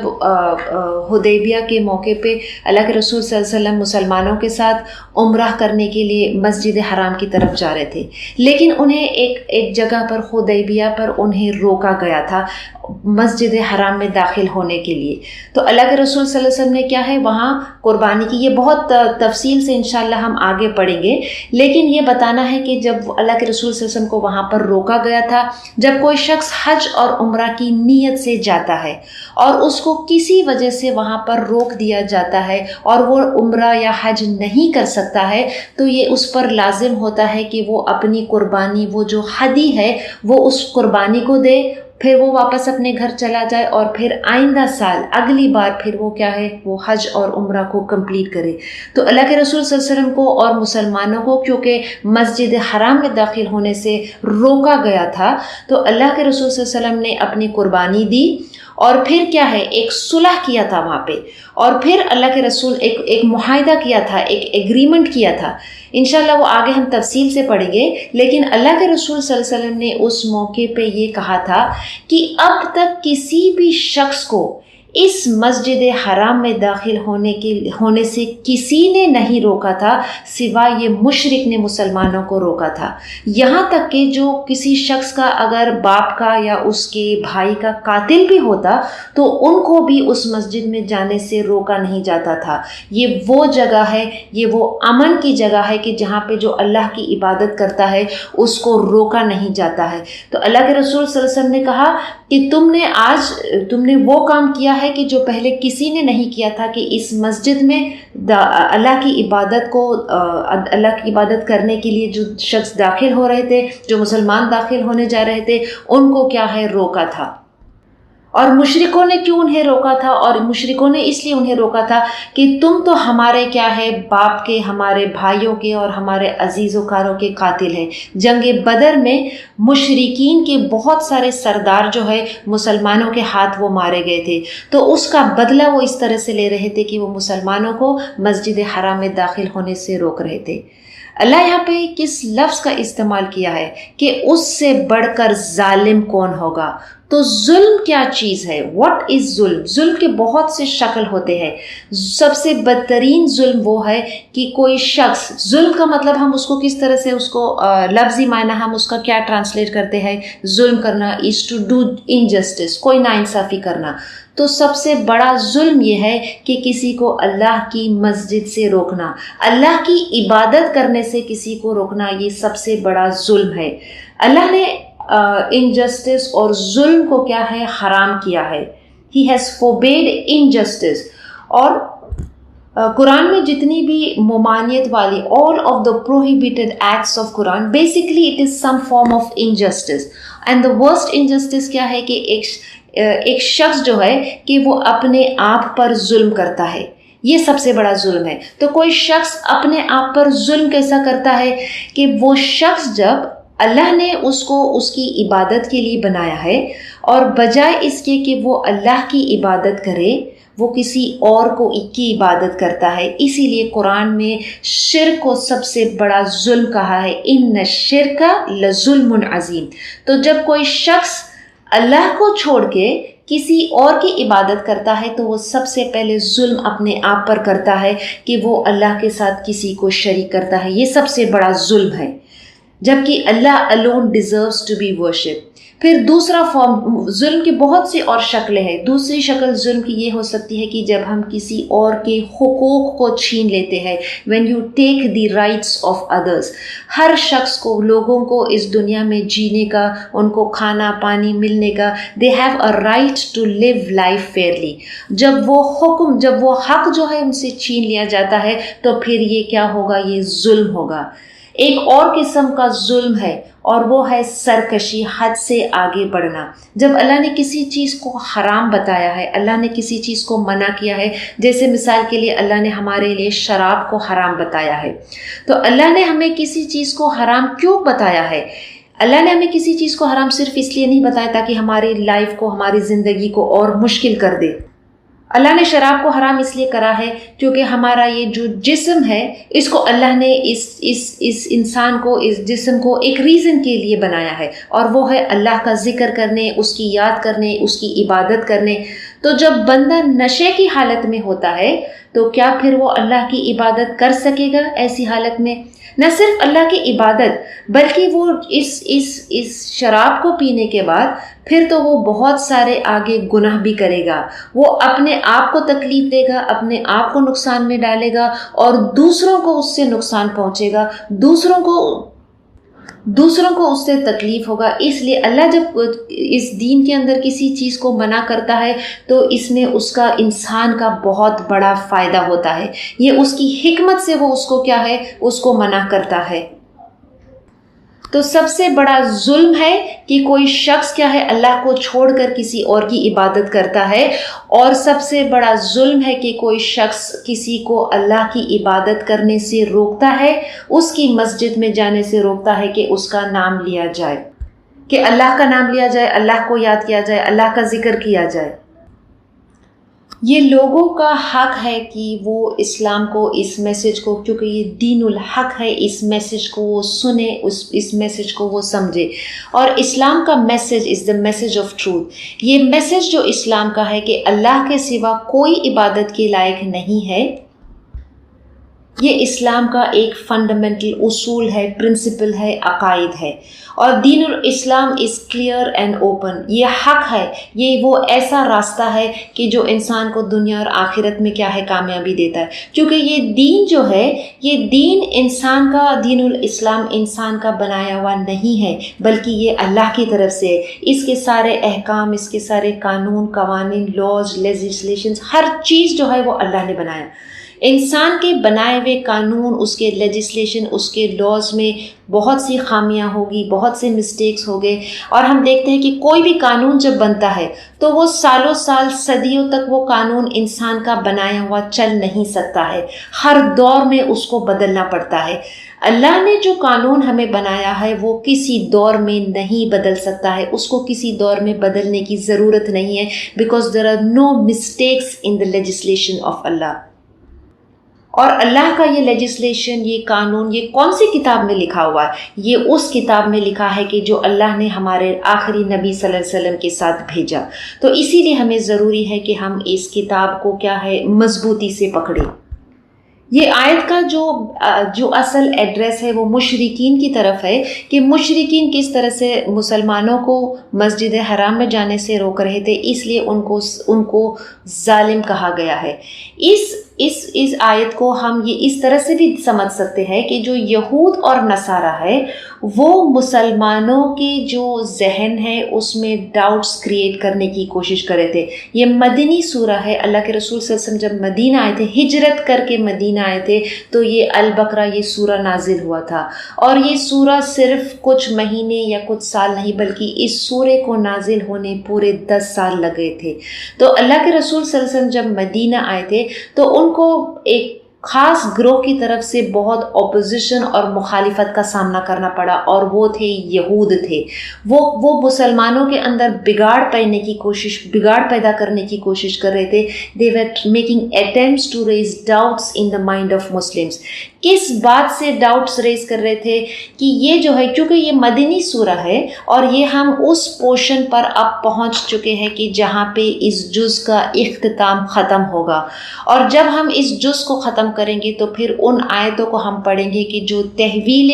حدیبیہ کے موقع پہ اللہ کے رسول صلی اللہ علیہ وسلم مسلمانوں کے ساتھ عمرہ کرنے کے لیے مسجد حرام کی طرف جا رہے تھے، لیکن انہیں ایک جگہ پر حدیبیہ پر انہیں روکا گیا تھا مسجد حرام میں داخل ہونے کے لیے۔ تو اللہ کے رسول صلی اللہ علیہ وسلم نے کیا ہے وہاں قربانی کی، یہ بہت تفصیل سے انشاءاللہ ہم آگے پڑھیں گے، لیکن یہ بتانا ہے کہ جب اللہ کے رسول صلی اللہ علیہ وسلم کو وہاں پر روکا گیا تھا، جب کوئی شخص حج اور عمرہ کی نیت سے جاتا ہے اور اس کو کسی وجہ سے وہاں پر روک دیا جاتا ہے اور وہ عمرہ یا حج نہیں کر سکتا ہے، تو یہ اس پر لازم ہوتا ہے کہ وہ اپنی قربانی وہ جو ہدی ہے وہ اس قربانی کو دے، پھر وہ واپس اپنے گھر چلا جائے اور پھر آئندہ سال اگلی بار پھر وہ کیا ہے وہ حج اور عمرہ کو کمپلیٹ کرے۔ تو اللہ کے رسول صلی اللہ علیہ وسلم کو اور مسلمانوں کو کیونکہ مسجد حرام میں داخل ہونے سے روکا گیا تھا، تو اللہ کے رسول صلی اللہ علیہ وسلم نے اپنی قربانی دی اور پھر کیا ہے ایک صلح کیا تھا وہاں پہ، اور پھر اللہ کے رسول ایک معاہدہ کیا تھا، ایک ایگریمنٹ کیا تھا۔ انشاءاللہ وہ آگے ہم تفصیل سے پڑھیں گے، لیکن اللہ کے رسول صلی اللہ علیہ وسلم نے اس موقع پہ یہ کہا تھا کہ اب تک کسی بھی شخص کو اس مسجد حرام میں داخل ہونے سے کسی نے نہیں روکا تھا سوائے یہ مشرک نے مسلمانوں کو روکا تھا، یہاں تک کہ جو کسی شخص کا اگر باپ کا یا اس کے بھائی کا قاتل بھی ہوتا تو ان کو بھی اس مسجد میں جانے سے روکا نہیں جاتا تھا۔ یہ وہ جگہ ہے، یہ وہ امن کی جگہ ہے کہ جہاں پہ جو اللہ کی عبادت کرتا ہے اس کو روکا نہیں جاتا ہے۔ تو اللہ کے رسول صلی اللہ علیہ وسلم نے کہا کہ تم نے وہ کام کیا ہے کہ جو پہلے کسی نے نہیں کیا تھا، کہ اس مسجد میں اللہ کی عبادت کرنے کے لیے جو شخص داخل ہو رہے تھے، جو مسلمان داخل ہونے جا رہے تھے، ان کو کیا ہے روکا تھا۔ اور مشرکوں نے کیوں انہیں روکا تھا؟ اور مشرکوں نے اس لیے انہیں روکا تھا کہ تم تو ہمارے کیا ہے، باپ کے، ہمارے بھائیوں کے اور ہمارے عزیز و کاروں کے قاتل ہیں۔ جنگ بدر میں مشرکین کے بہت سارے سردار جو ہے مسلمانوں کے ہاتھ وہ مارے گئے تھے، تو اس کا بدلہ وہ اس طرح سے لے رہے تھے کہ وہ مسلمانوں کو مسجد حرام میں داخل ہونے سے روک رہے تھے۔ اللہ یہاں پہ کس لفظ کا استعمال کیا ہے کہ اس سے بڑھ کر ظالم کون ہوگا؟ تو ظلم کیا چیز ہے؟ واٹ از ظلم؟ ظلم کے بہت سے شکل ہوتے ہیں۔ سب سے بدترین ظلم وہ ہے کہ کوئی شخص، ظلم کا مطلب ہم اس کو کس طرح سے، اس کو لفظی معنی ہم اس کا کیا ٹرانسلیٹ کرتے ہیں؟ ظلم کرنا از ٹو ڈو انجسٹس، کوئی ناانصافی کرنا۔ تو سب سے بڑا ظلم یہ ہے کہ کسی کو اللہ کی مسجد سے روکنا، اللہ کی عبادت کرنے سے کسی کو روکنا، یہ سب سے بڑا ظلم ہے۔ اللہ نے انجسٹس اور ظلم کو کیا ہے؟ حرام کیا ہے۔ He has forbade injustice۔ اور قرآن میں جتنی بھی ممانعت والی all of the prohibited acts of Quran basically it is some form of injustice and the worst injustice کیا ہے کہ ایک شخص جو ہے کہ وہ اپنے آپ پر ظلم کرتا ہے، یہ سب سے بڑا ظلم ہے۔ تو کوئی شخص اپنے آپ پر ظلم کیسا کرتا ہے کہ وہ شخص جب اللہ نے اس کو اس کی عبادت کے لیے بنایا ہے اور بجائے اس کے کہ وہ اللہ کی عبادت کرے وہ کسی اور کو کی عبادت کرتا ہے۔ اسی لیے قرآن میں شرک کو سب سے بڑا ظلم کہا ہے، ان الشرک لظلم عظیم۔ تو جب کوئی شخص اللہ کو چھوڑ کے کسی اور کی عبادت کرتا ہے تو وہ سب سے پہلے ظلم اپنے آپ پر کرتا ہے کہ وہ اللہ کے ساتھ کسی کو شریک کرتا ہے، یہ سب سے بڑا ظلم ہے، جبکہ اللہ alone deserves to be worshipped۔ پھر دوسرا فارم ظلم کی بہت سی اور شکلیں ہیں۔ دوسری شکل ظلم کی یہ ہو سکتی ہے کہ جب ہم کسی اور کے حقوق کو چھین لیتے ہیں، when you take the rights of others۔ ہر شخص کو، لوگوں کو اس دنیا میں جینے کا، ان کو کھانا پانی ملنے کا، they have a right to live life fairly۔ جب وہ حق جو ہے ان سے چھین لیا جاتا ہے تو پھر یہ کیا ہوگا؟ یہ ظلم ہوگا۔ ایک اور قسم کا ظلم ہے اور وہ ہے سرکشی، حد سے آگے بڑھنا۔ جب اللہ نے کسی چیز کو حرام بتایا ہے، اللہ نے کسی چیز کو منع کیا ہے، جیسے مثال کے لیے اللہ نے ہمارے لیے شراب کو حرام بتایا ہے، تو اللہ نے ہمیں کسی چیز کو حرام کیوں بتایا ہے؟ اللہ نے ہمیں کسی چیز کو حرام صرف اس لیے نہیں بتایا تاکہ ہماری لائف کو، ہماری زندگی کو اور مشکل کر دے۔ اللہ نے شراب کو حرام اس لیے کرا ہے کیونکہ ہمارا یہ جو جسم ہے اس کو اللہ نے اس انسان کو، اس جسم کو ایک ریزن کے لیے بنایا ہے، اور وہ ہے اللہ کا ذکر کرنے، اس کی یاد کرنے، اس کی عبادت کرنے۔ تو جب بندہ نشے کی حالت میں ہوتا ہے تو کیا پھر وہ اللہ کی عبادت کر سکے گا؟ ایسی حالت میں نہ صرف اللہ کی عبادت بلکہ وہ اس شراب کو پینے کے بعد پھر تو وہ بہت سارے آگے گناہ بھی کرے گا، وہ اپنے آپ کو تکلیف دے گا، اپنے آپ کو نقصان میں ڈالے گا اور دوسروں کو اس سے نقصان پہنچے گا، دوسروں کو اس سے تکلیف ہوگا۔ اس لیے اللہ جب اس دین کے اندر کسی چیز کو منع کرتا ہے تو اس میں اس کا انسان کا بہت بڑا فائدہ ہوتا ہے، یہ اس کی حکمت سے وہ اس کو کیا ہے، اس کو منع کرتا ہے۔ تو سب سے بڑا ظلم ہے کہ کوئی شخص کیا ہے، اللہ کو چھوڑ کر کسی اور کی عبادت کرتا ہے، اور سب سے بڑا ظلم ہے کہ کوئی شخص کسی کو اللہ کی عبادت کرنے سے روکتا ہے، اس کی مسجد میں جانے سے روکتا ہے کہ اس کا نام لیا جائے، کہ اللہ کا نام لیا جائے، اللہ کو یاد کیا جائے، اللہ کا ذکر کیا جائے۔ یہ لوگوں کا حق ہے کہ وہ اسلام کو، اس میسج کو، کیونکہ یہ دین الحق ہے، اس میسج کو وہ سنیں، اس میسج کو وہ سمجھے۔ اور اسلام کا message is the message of truth. یہ میسج جو اسلام کا ہے کہ اللہ کے سوا کوئی عبادت کے لائق نہیں ہے، یہ اسلام کا ایک فنڈامنٹل اصول ہے، پرنسپل ہے، عقائد ہے۔ اور دین الاسلام از کلیئر اینڈ اوپن، یہ حق ہے، یہ وہ ایسا راستہ ہے کہ جو انسان کو دنیا اور آخرت میں کیا ہے، کامیابی دیتا ہے۔ کیونکہ یہ دین جو ہے، یہ دین انسان کا، دین الاسلام انسان کا بنایا ہوا نہیں ہے، بلکہ یہ اللہ کی طرف سے ہے۔ اس کے سارے احکام، اس کے سارے قانون، قوانین، لاز، لیجسلیشنز، ہر چیز جو ہے وہ اللہ نے بنایا۔ انسان کے بنائے ہوئے قانون، اس کے لیجسلیشن، اس کے لاز میں بہت سی خامیاں ہوگی، بہت سے مسٹیکس ہو گئے، اور ہم دیکھتے ہیں کہ کوئی بھی قانون جب بنتا ہے تو وہ سالوں سال، صدیوں تک وہ قانون انسان کا بنایا ہوا چل نہیں سکتا ہے، ہر دور میں اس کو بدلنا پڑتا ہے۔ اللہ نے جو قانون ہمیں بنایا ہے وہ کسی دور میں نہیں بدل سکتا ہے، اس کو کسی دور میں بدلنے کی ضرورت نہیں ہے، because there are no mistakes in the legislation of Allah. اور اللہ کا یہ لیجسلیشن، یہ قانون، یہ کون سی کتاب میں لکھا ہوا ہے؟ یہ اس کتاب میں لکھا ہے کہ جو اللہ نے ہمارے آخری نبی صلی اللہ علیہ وسلم کے ساتھ بھیجا۔ تو اسی لیے ہمیں ضروری ہے کہ ہم اس کتاب کو کیا ہے، مضبوطی سے پکڑیں۔ یہ آیت کا جو اصل ایڈریس ہے وہ مشرکین کی طرف ہے، کہ مشرکین کس طرح سے مسلمانوں کو مسجد حرام میں جانے سے روک رہے تھے، اس لیے ان کو ظالم کہا گیا ہے۔ اس آیت کو ہم یہ اس طرح سے بھی سمجھ سکتے ہیں کہ جو یہود اور نصارہ ہے وہ مسلمانوں کے جو ذہن ہے اس میں ڈاؤٹس کریٹ کرنے کی کوشش کرے تھے۔ یہ مدنی سورہ ہے، اللہ کے رسول صلی اللہ علیہ وسلم جب مدینہ آئے تھے، ہجرت کر کے مدینہ آئے تھے، تو یہ البقرہ، یہ سورہ نازل ہوا تھا، اور یہ سورہ صرف کچھ مہینے یا کچھ سال نہیں، بلکہ اس سورے کو نازل ہونے پورے 10 سال لگے تھے۔ تو اللہ کے رسول صلی اللہ علیہ وسلم جب مدینہ آئے تھے تو ان کو ایک خاص گروہ کی طرف سے بہت اپوزیشن اور مخالفت کا سامنا کرنا پڑا، اور وہ تھے یہود تھے۔ وہ مسلمانوں کے اندر بگاڑ پیدا کرنے کی کوشش کر رہے تھے۔ they were making attempts to raise doubts in the mind of Muslims۔ کس بات سے ڈاؤٹس ریز کر رہے تھے کہ یہ جو ہے، چونکہ یہ مدنی سورہ ہے اور یہ ہم اس پورشن پر اب پہنچ چکے ہیں کہ جہاں پہ اس جز کا اختتام ختم ہوگا، اور جب ہم اس جز کو ختم کریں گے تو پھر ان آیتوں کو ہم پڑھیں گے کہ جو تحویل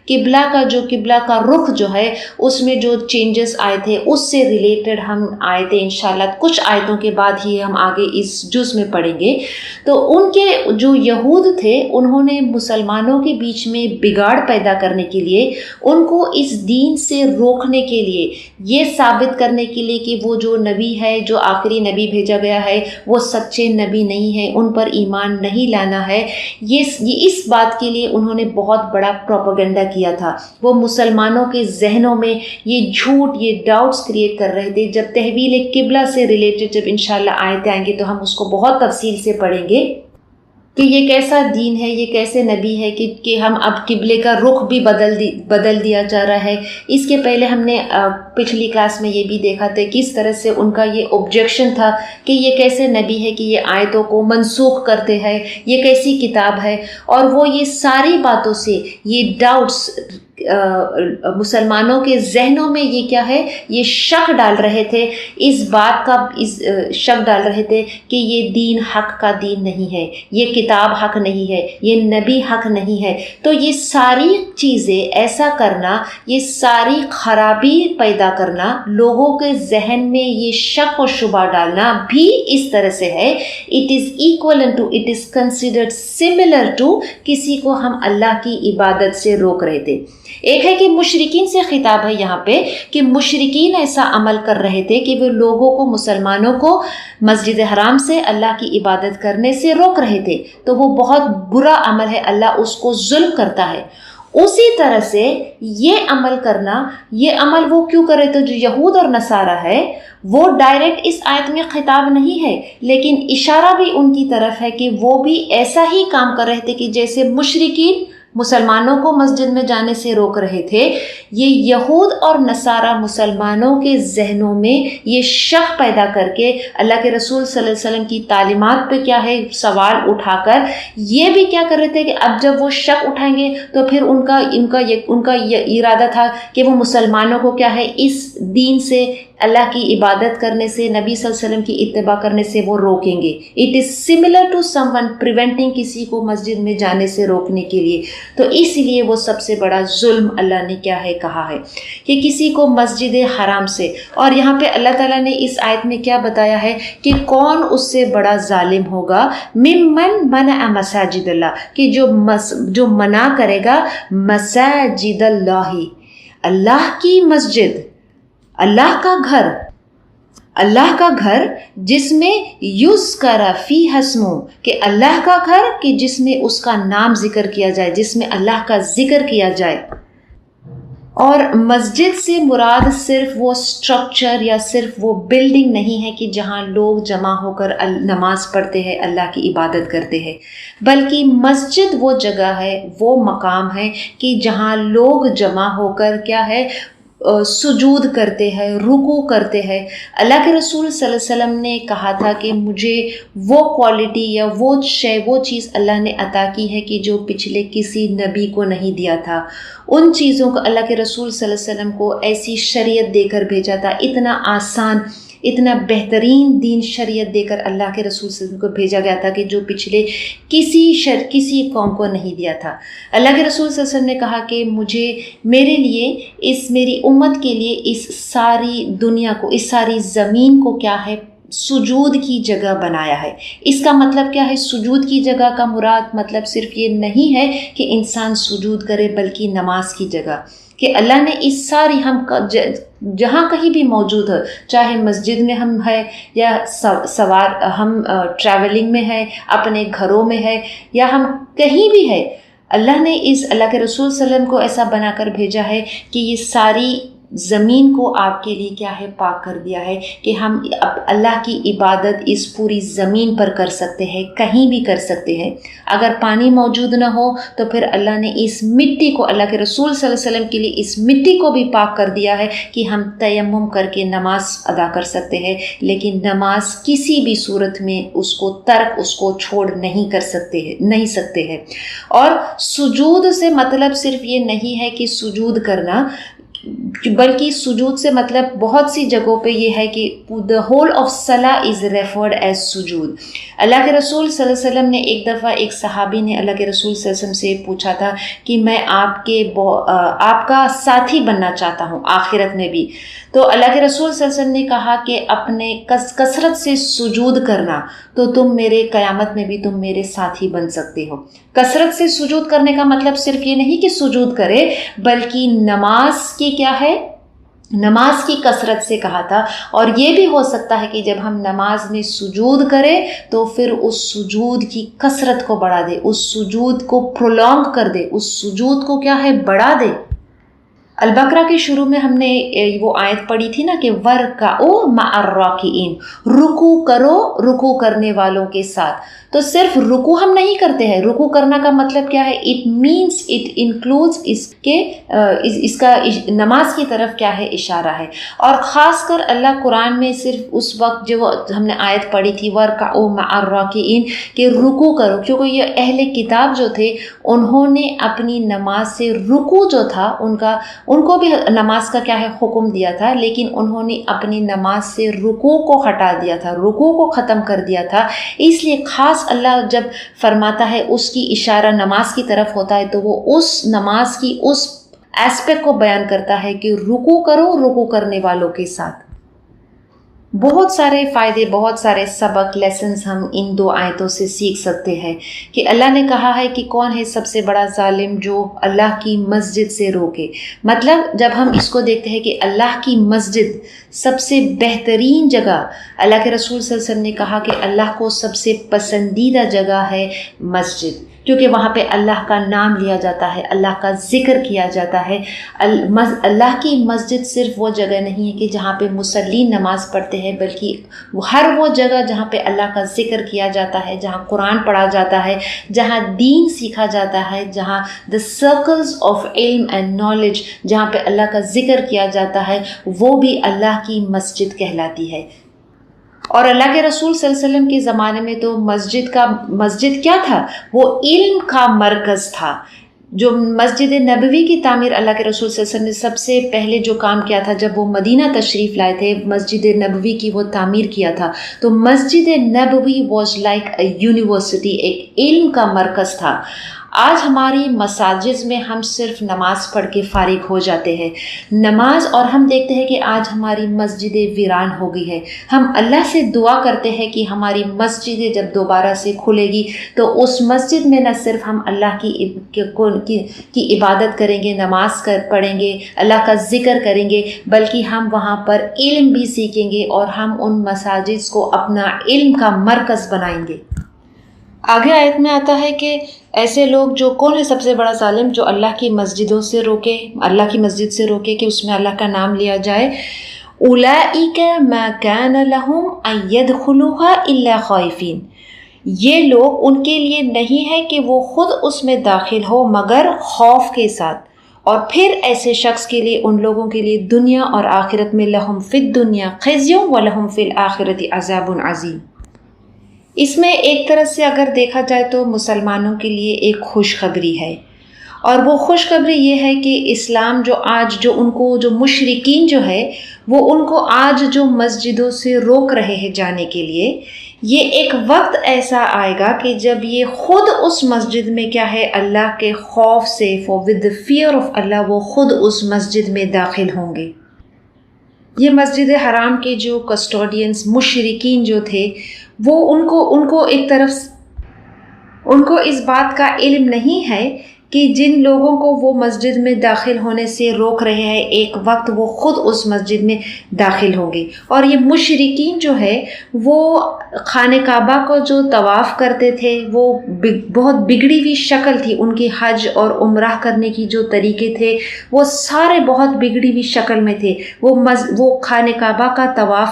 قبلہ کا رخ جو ہے اس میں جو چینجز آئے تھے اس سے ریلیٹڈ ہم آیتیں انشاءاللہ کچھ آیتوں کے بعد ہی ہم آگے اس جز میں پڑھیں گے۔ تو ان کے جو یہود تھے انہوں نے مسلمانوں کے بیچ میں بگاڑ پیدا کرنے کے لیے، ان کو اس دین سے روکنے کے لیے، یہ ثابت کرنے کے لیے کہ وہ جو نبی ہے، جو آخری نبی بھیجا گیا ہے، وہ سچے نبی نہیں ہے، ان پر ایمان نہیں لانا ہے، یہ اس بات کے لیے انہوں نے بہت بڑا پروپیگنڈا کیا تھا۔ وہ مسلمانوں کے ذہنوں میں یہ جھوٹ، یہ ڈاؤٹس کریٹ کر رہے تھے۔ جب تحویل قبلہ سے ریلیٹڈ جب انشاءاللہ آیتیں آئیں گے تو ہم اس کو بہت تفصیل سے پڑھیں گے کہ یہ کیسا دین ہے، یہ کیسے نبی ہے کہ ہم اب قبلے کا رخ بھی بدل دیا جا رہا ہے۔ اس کے پہلے ہم نے پچھلی کلاس میں یہ بھی دیکھا تھا کس طرح سے ان کا یہ آبجیکشن تھا کہ یہ کیسے نبی ہے کہ یہ آیتوں کو منسوخ کرتے ہیں، یہ کیسی کتاب ہے، اور وہ یہ ساری باتوں سے یہ ڈاؤٹس مسلمانوں کے ذہنوں میں یہ کیا ہے، یہ شک ڈال رہے تھے، اس بات کا شک ڈال رہے تھے کہ یہ دین حق کا دین نہیں ہے، یہ کتاب حق نہیں ہے، یہ نبی حق نہیں ہے۔ تو یہ ساری چیزیں ایسا کرنا، یہ ساری خرابی پیدا کرنا، لوگوں کے ذہن میں یہ شک و شبہ ڈالنا بھی اس طرح سے ہے، it is equivalent to, it is considered similar to کسی کو ہم اللہ کی عبادت سے روک رہے تھے۔ ایک ہے کہ مشرکین سے خطاب ہے یہاں پہ کہ مشرکین ایسا عمل کر رہے تھے کہ وہ لوگوں کو، مسلمانوں کو مسجد حرام سے اللہ کی عبادت کرنے سے روک رہے تھے، تو وہ بہت برا عمل ہے، اللہ اس کو ظلم کرتا ہے۔ اسی طرح سے یہ عمل کرنا، یہ عمل وہ کیوں کرے؟ تو جو یہود اور نصارہ ہے وہ ڈائریکٹ اس آیت میں خطاب نہیں ہے، لیکن اشارہ بھی ان کی طرف ہے کہ وہ بھی ایسا ہی کام کر رہے تھے کہ جیسے مشرکین مسلمانوں کو مسجد میں جانے سے روک رہے تھے، یہ یہود اور نصارہ مسلمانوں کے ذہنوں میں یہ شک پیدا کر کے اللہ کے رسول صلی اللہ علیہ وسلم کی تعلیمات پہ کیا ہے سوال اٹھا کر یہ بھی کیا کر رہے تھے کہ اب جب وہ شک اٹھائیں گے تو پھر ان کا یہ ارادہ تھا کہ وہ مسلمانوں کو کیا ہے اس دین سے، اللہ کی عبادت کرنے سے، نبی صلی اللہ علیہ وسلم کی اتباع کرنے سے وہ روکیں گے۔ It is similar to someone preventing, کسی کو مسجد میں جانے سے روکنے کے لیے۔ تو اس لیے وہ سب سے بڑا ظلم اللہ نے کیا ہے کہا ہے کہ کسی کو مسجد حرام سے، اور یہاں پہ اللہ تعالیٰ نے اس آیت میں کیا بتایا ہے کہ کون اس سے بڑا ظالم ہوگا، ممن منع مساجد اللہ، کہ جو منع کرے گا مساجد اللہ، اللہ کی مسجد، اللہ کا گھر، اللہ کا گھر جس میں یذکر فیہ اسمہ، کہ اللہ کا گھر کہ جس میں اس کا نام ذکر کیا جائے، جس میں اللہ کا ذکر کیا جائے۔ اور مسجد سے مراد صرف وہ سٹرکچر یا صرف وہ بلڈنگ نہیں ہے کہ جہاں لوگ جمع ہو کر نماز پڑھتے ہیں، اللہ کی عبادت کرتے ہیں، بلکہ مسجد وہ جگہ ہے، وہ مقام ہے کہ جہاں لوگ جمع ہو کر کیا ہے، سجود کرتے ہیں، رکوع کرتے ہیں۔ اللہ کے رسول صلی اللہ علیہ وسلم نے کہا تھا کہ مجھے وہ کوالٹی یا وہ شے، وہ چیز اللہ نے عطا کی ہے کہ جو پچھلے کسی نبی کو نہیں دیا تھا۔ ان چیزوں کو اللہ کے رسول صلی اللہ علیہ وسلم کو ایسی شریعت دے کر بھیجا تھا، اتنا آسان، اتنا بہترین دین شریعت دے کر اللہ کے رسول صلی اللہ علیہ وسلم کو بھیجا گیا تھا کہ جو پچھلے کسی قوم کو نہیں دیا تھا۔ اللہ کے رسول صلی اللہ علیہ وسلم نے کہا کہ میرے لیے میری امت کے لیے اس ساری دنیا کو، اس ساری زمین کو کیا ہے، سجود کی جگہ بنایا ہے۔ اس کا مطلب کیا ہے؟ سجود کی جگہ کا مراد مطلب صرف یہ نہیں ہے کہ انسان سجود کرے، بلکہ نماز کی جگہ، کہ اللہ نے اس ساری، ہم جہاں کہیں بھی موجود ہے، چاہے مسجد میں ہم ہے یا ہم ٹریولنگ میں ہے، اپنے گھروں میں ہے، یا ہم کہیں بھی ہے، اللہ نے اللہ کے رسول صلی اللہ علیہ وسلم کو ایسا بنا کر بھیجا ہے کہ یہ ساری زمین کو آپ کے لیے کیا ہے، پاک کر دیا ہے کہ ہم اللہ کی عبادت اس پوری زمین پر کر سکتے ہیں، کہیں بھی کر سکتے ہیں۔ اگر پانی موجود نہ ہو تو پھر اللہ نے اس مٹی کو، اللہ کے رسول صلی اللہ علیہ وسلم کے لیے اس مٹی کو بھی پاک کر دیا ہے کہ ہم تیمم کر کے نماز ادا کر سکتے ہیں، لیکن نماز کسی بھی صورت میں اس کو چھوڑ نہیں سکتے ہیں۔ اور سجود سے مطلب صرف یہ نہیں ہے کہ سجود کرنا، بلکہ سجود سے مطلب بہت سی جگہوں پہ یہ ہے کہ the whole of salah is referred as سجود۔ اللہ کے رسول صلی اللہ علیہ وسلم نے ایک دفعہ، ایک صحابی نے اللہ کے رسول صلی اللہ علیہ وسلم سے پوچھا تھا کہ میں آپ کا ساتھی بننا چاہتا ہوں آخرت میں بھی۔ تو اللہ کے رسول صلی اللہ علیہ وسلم نے کہا کہ اپنے کثرت سے سجود کرنا تو تم میرے قیامت میں بھی تم میرے ساتھی بن سکتے ہو۔ کثرت سے سجود کرنے کا مطلب صرف یہ نہیں کہ سجود کرے، بلکہ نماز کی کیا ہے، نماز کی کثرت سے کہا تھا۔ اور یہ بھی ہو سکتا ہے کہ جب ہم نماز میں سجود کریں تو پھر اس سجود کی کثرت کو بڑھا دے، اس سجود کو پرولونگ کر دے، اس سجود کو کیا ہے، بڑھا دے۔ البقرہ کے شروع میں ہم نے وہ آیت پڑھی تھی نا کہ وَارْكَعُوا مَعَ الرَّاكِعِينَ، رکوع کرو رکوع کرنے والوں کے ساتھ۔ تو صرف رکوع ہم نہیں کرتے ہیں، رکوع کرنا کا مطلب کیا ہے، اٹ مینس اٹ انکلوڈز اس کا نماز کی طرف کیا ہے، اشارہ ہے۔ اور خاص کر اللہ قرآن میں صرف اس وقت جو ہم نے آیت پڑھی تھی وَارْكَعُوا مَعَ الرَّاكِعِينَ کہ رکوع کرو، کیونکہ یہ اہل کتاب جو تھے انہوں نے اپنی نماز سے رکوع جو تھا ان کو بھی نماز کا کیا ہے، حکم دیا تھا، لیکن انہوں نے اپنی نماز سے رکوع کو ہٹا دیا تھا، رکوع کو ختم کر دیا تھا۔ اس لیے خاص اللہ جب فرماتا ہے اس کی اشارہ نماز کی طرف ہوتا ہے تو وہ اس نماز کی اس ایسپیکٹ کو بیان کرتا ہے کہ رکوع کرو رکوع کرنے والوں کے ساتھ۔ بہت سارے فائدے، بہت سارے سبق، لیسنز ہم ان دو آیتوں سے سیکھ سکتے ہیں کہ اللہ نے کہا ہے کہ کون ہے سب سے بڑا ظالم جو اللہ کی مسجد سے روکے۔ مطلب جب ہم اس کو دیکھتے ہیں کہ اللہ کی مسجد سب سے بہترین جگہ، اللہ کے رسول صلی اللہ علیہ وسلم نے کہا کہ اللہ کو سب سے پسندیدہ جگہ ہے مسجد، کیونکہ وہاں پہ اللہ کا نام لیا جاتا ہے، اللہ کا ذکر کیا جاتا ہے۔ اللہ کی مسجد صرف وہ جگہ نہیں ہے کہ جہاں پہ مصلین نماز پڑھتے ہیں، بلکہ ہر وہ جگہ جہاں پہ اللہ کا ذکر کیا جاتا ہے، جہاں قرآن پڑھا جاتا ہے، جہاں دین سیکھا جاتا ہے، جہاں the circles of علم and knowledge، جہاں پہ اللہ کا ذکر کیا جاتا ہے، وہ بھی اللہ کی مسجد کہلاتی ہے۔ اور اللہ کے رسول صلی اللہ علیہ وسلم کے زمانے میں تو مسجد کیا تھا، وہ علم کا مرکز تھا۔ جو مسجد نبوی کی تعمیر اللہ کے رسول صلی اللہ علیہ وسلم نے سب سے پہلے جو کام کیا تھا جب وہ مدینہ تشریف لائے تھے، مسجد نبوی کی وہ تعمیر کیا تھا۔ تو Masjid Nabawi was like a university, ایک علم کا مرکز تھا۔ آج ہماری مساجد میں ہم صرف نماز پڑھ کے فارغ ہو جاتے ہیں نماز، اور ہم دیکھتے ہیں کہ آج ہماری مسجدیں ویران ہو گئی ہے۔ ہم اللہ سے دعا کرتے ہیں کہ ہماری مسجدیں جب دوبارہ سے کھلے گی تو اس مسجد میں نہ صرف ہم اللہ کی عبادت کریں گے، نماز پڑھیں گے، اللہ کا ذکر کریں گے، بلکہ ہم وہاں پر علم بھی سیکھیں گے اور ہم ان مساجد کو اپنا علم کا مرکز بنائیں گے۔ آگے آیت میں آتا ہے کہ ایسے لوگ جو کون ہے سب سے بڑا ظالم، جو اللہ کی مسجدوں سے روکے، اللہ کی مسجد سے روکے کہ اس میں اللہ کا نام لیا جائے۔ اولئک ما کان لہم ان یدخلوها الا خائفین، یہ لوگ ان کے لیے نہیں ہے کہ وہ خود اس میں داخل ہو مگر خوف کے ساتھ۔ اور پھر ایسے شخص کے لیے، ان لوگوں کے لیے دنیا اور آخرت میں لہم فی الدنیا خزی ولہم فی الآخرۃ عذاب عظیم۔ اس میں ایک طرح سے اگر دیکھا جائے تو مسلمانوں کے لیے ایک خوشخبری ہے، اور وہ خوشخبری یہ ہے کہ اسلام جو آج جو ان کو جو مشرکین جو ہے وہ ان کو آج جو مسجدوں سے روک رہے ہیں جانے کے لیے، یہ ایک وقت ایسا آئے گا کہ جب یہ خود اس مسجد میں کیا ہے اللہ کے خوف سے ود فیئر آف اللہ وہ خود اس مسجد میں داخل ہوں گے۔ یہ مسجد حرام کے جو کسٹوڈینز مشرکین جو تھے وہ ان کو ایک طرف ان کو اس بات کا علم نہیں ہے کہ جن لوگوں کو وہ مسجد میں داخل ہونے سے روک رہے ہیں ایک وقت وہ خود اس مسجد میں داخل ہوں گے۔ اور یہ مشرکین جو ہے وہ خانہ کعبہ کو جو طواف کرتے تھے وہ بہت بگڑی ہوئی شکل تھی، ان کی حج اور عمرہ کرنے کی جو طریقے تھے وہ سارے بہت بگڑی ہوئی شکل میں تھے۔ وہ خانہ کعبہ کا طواف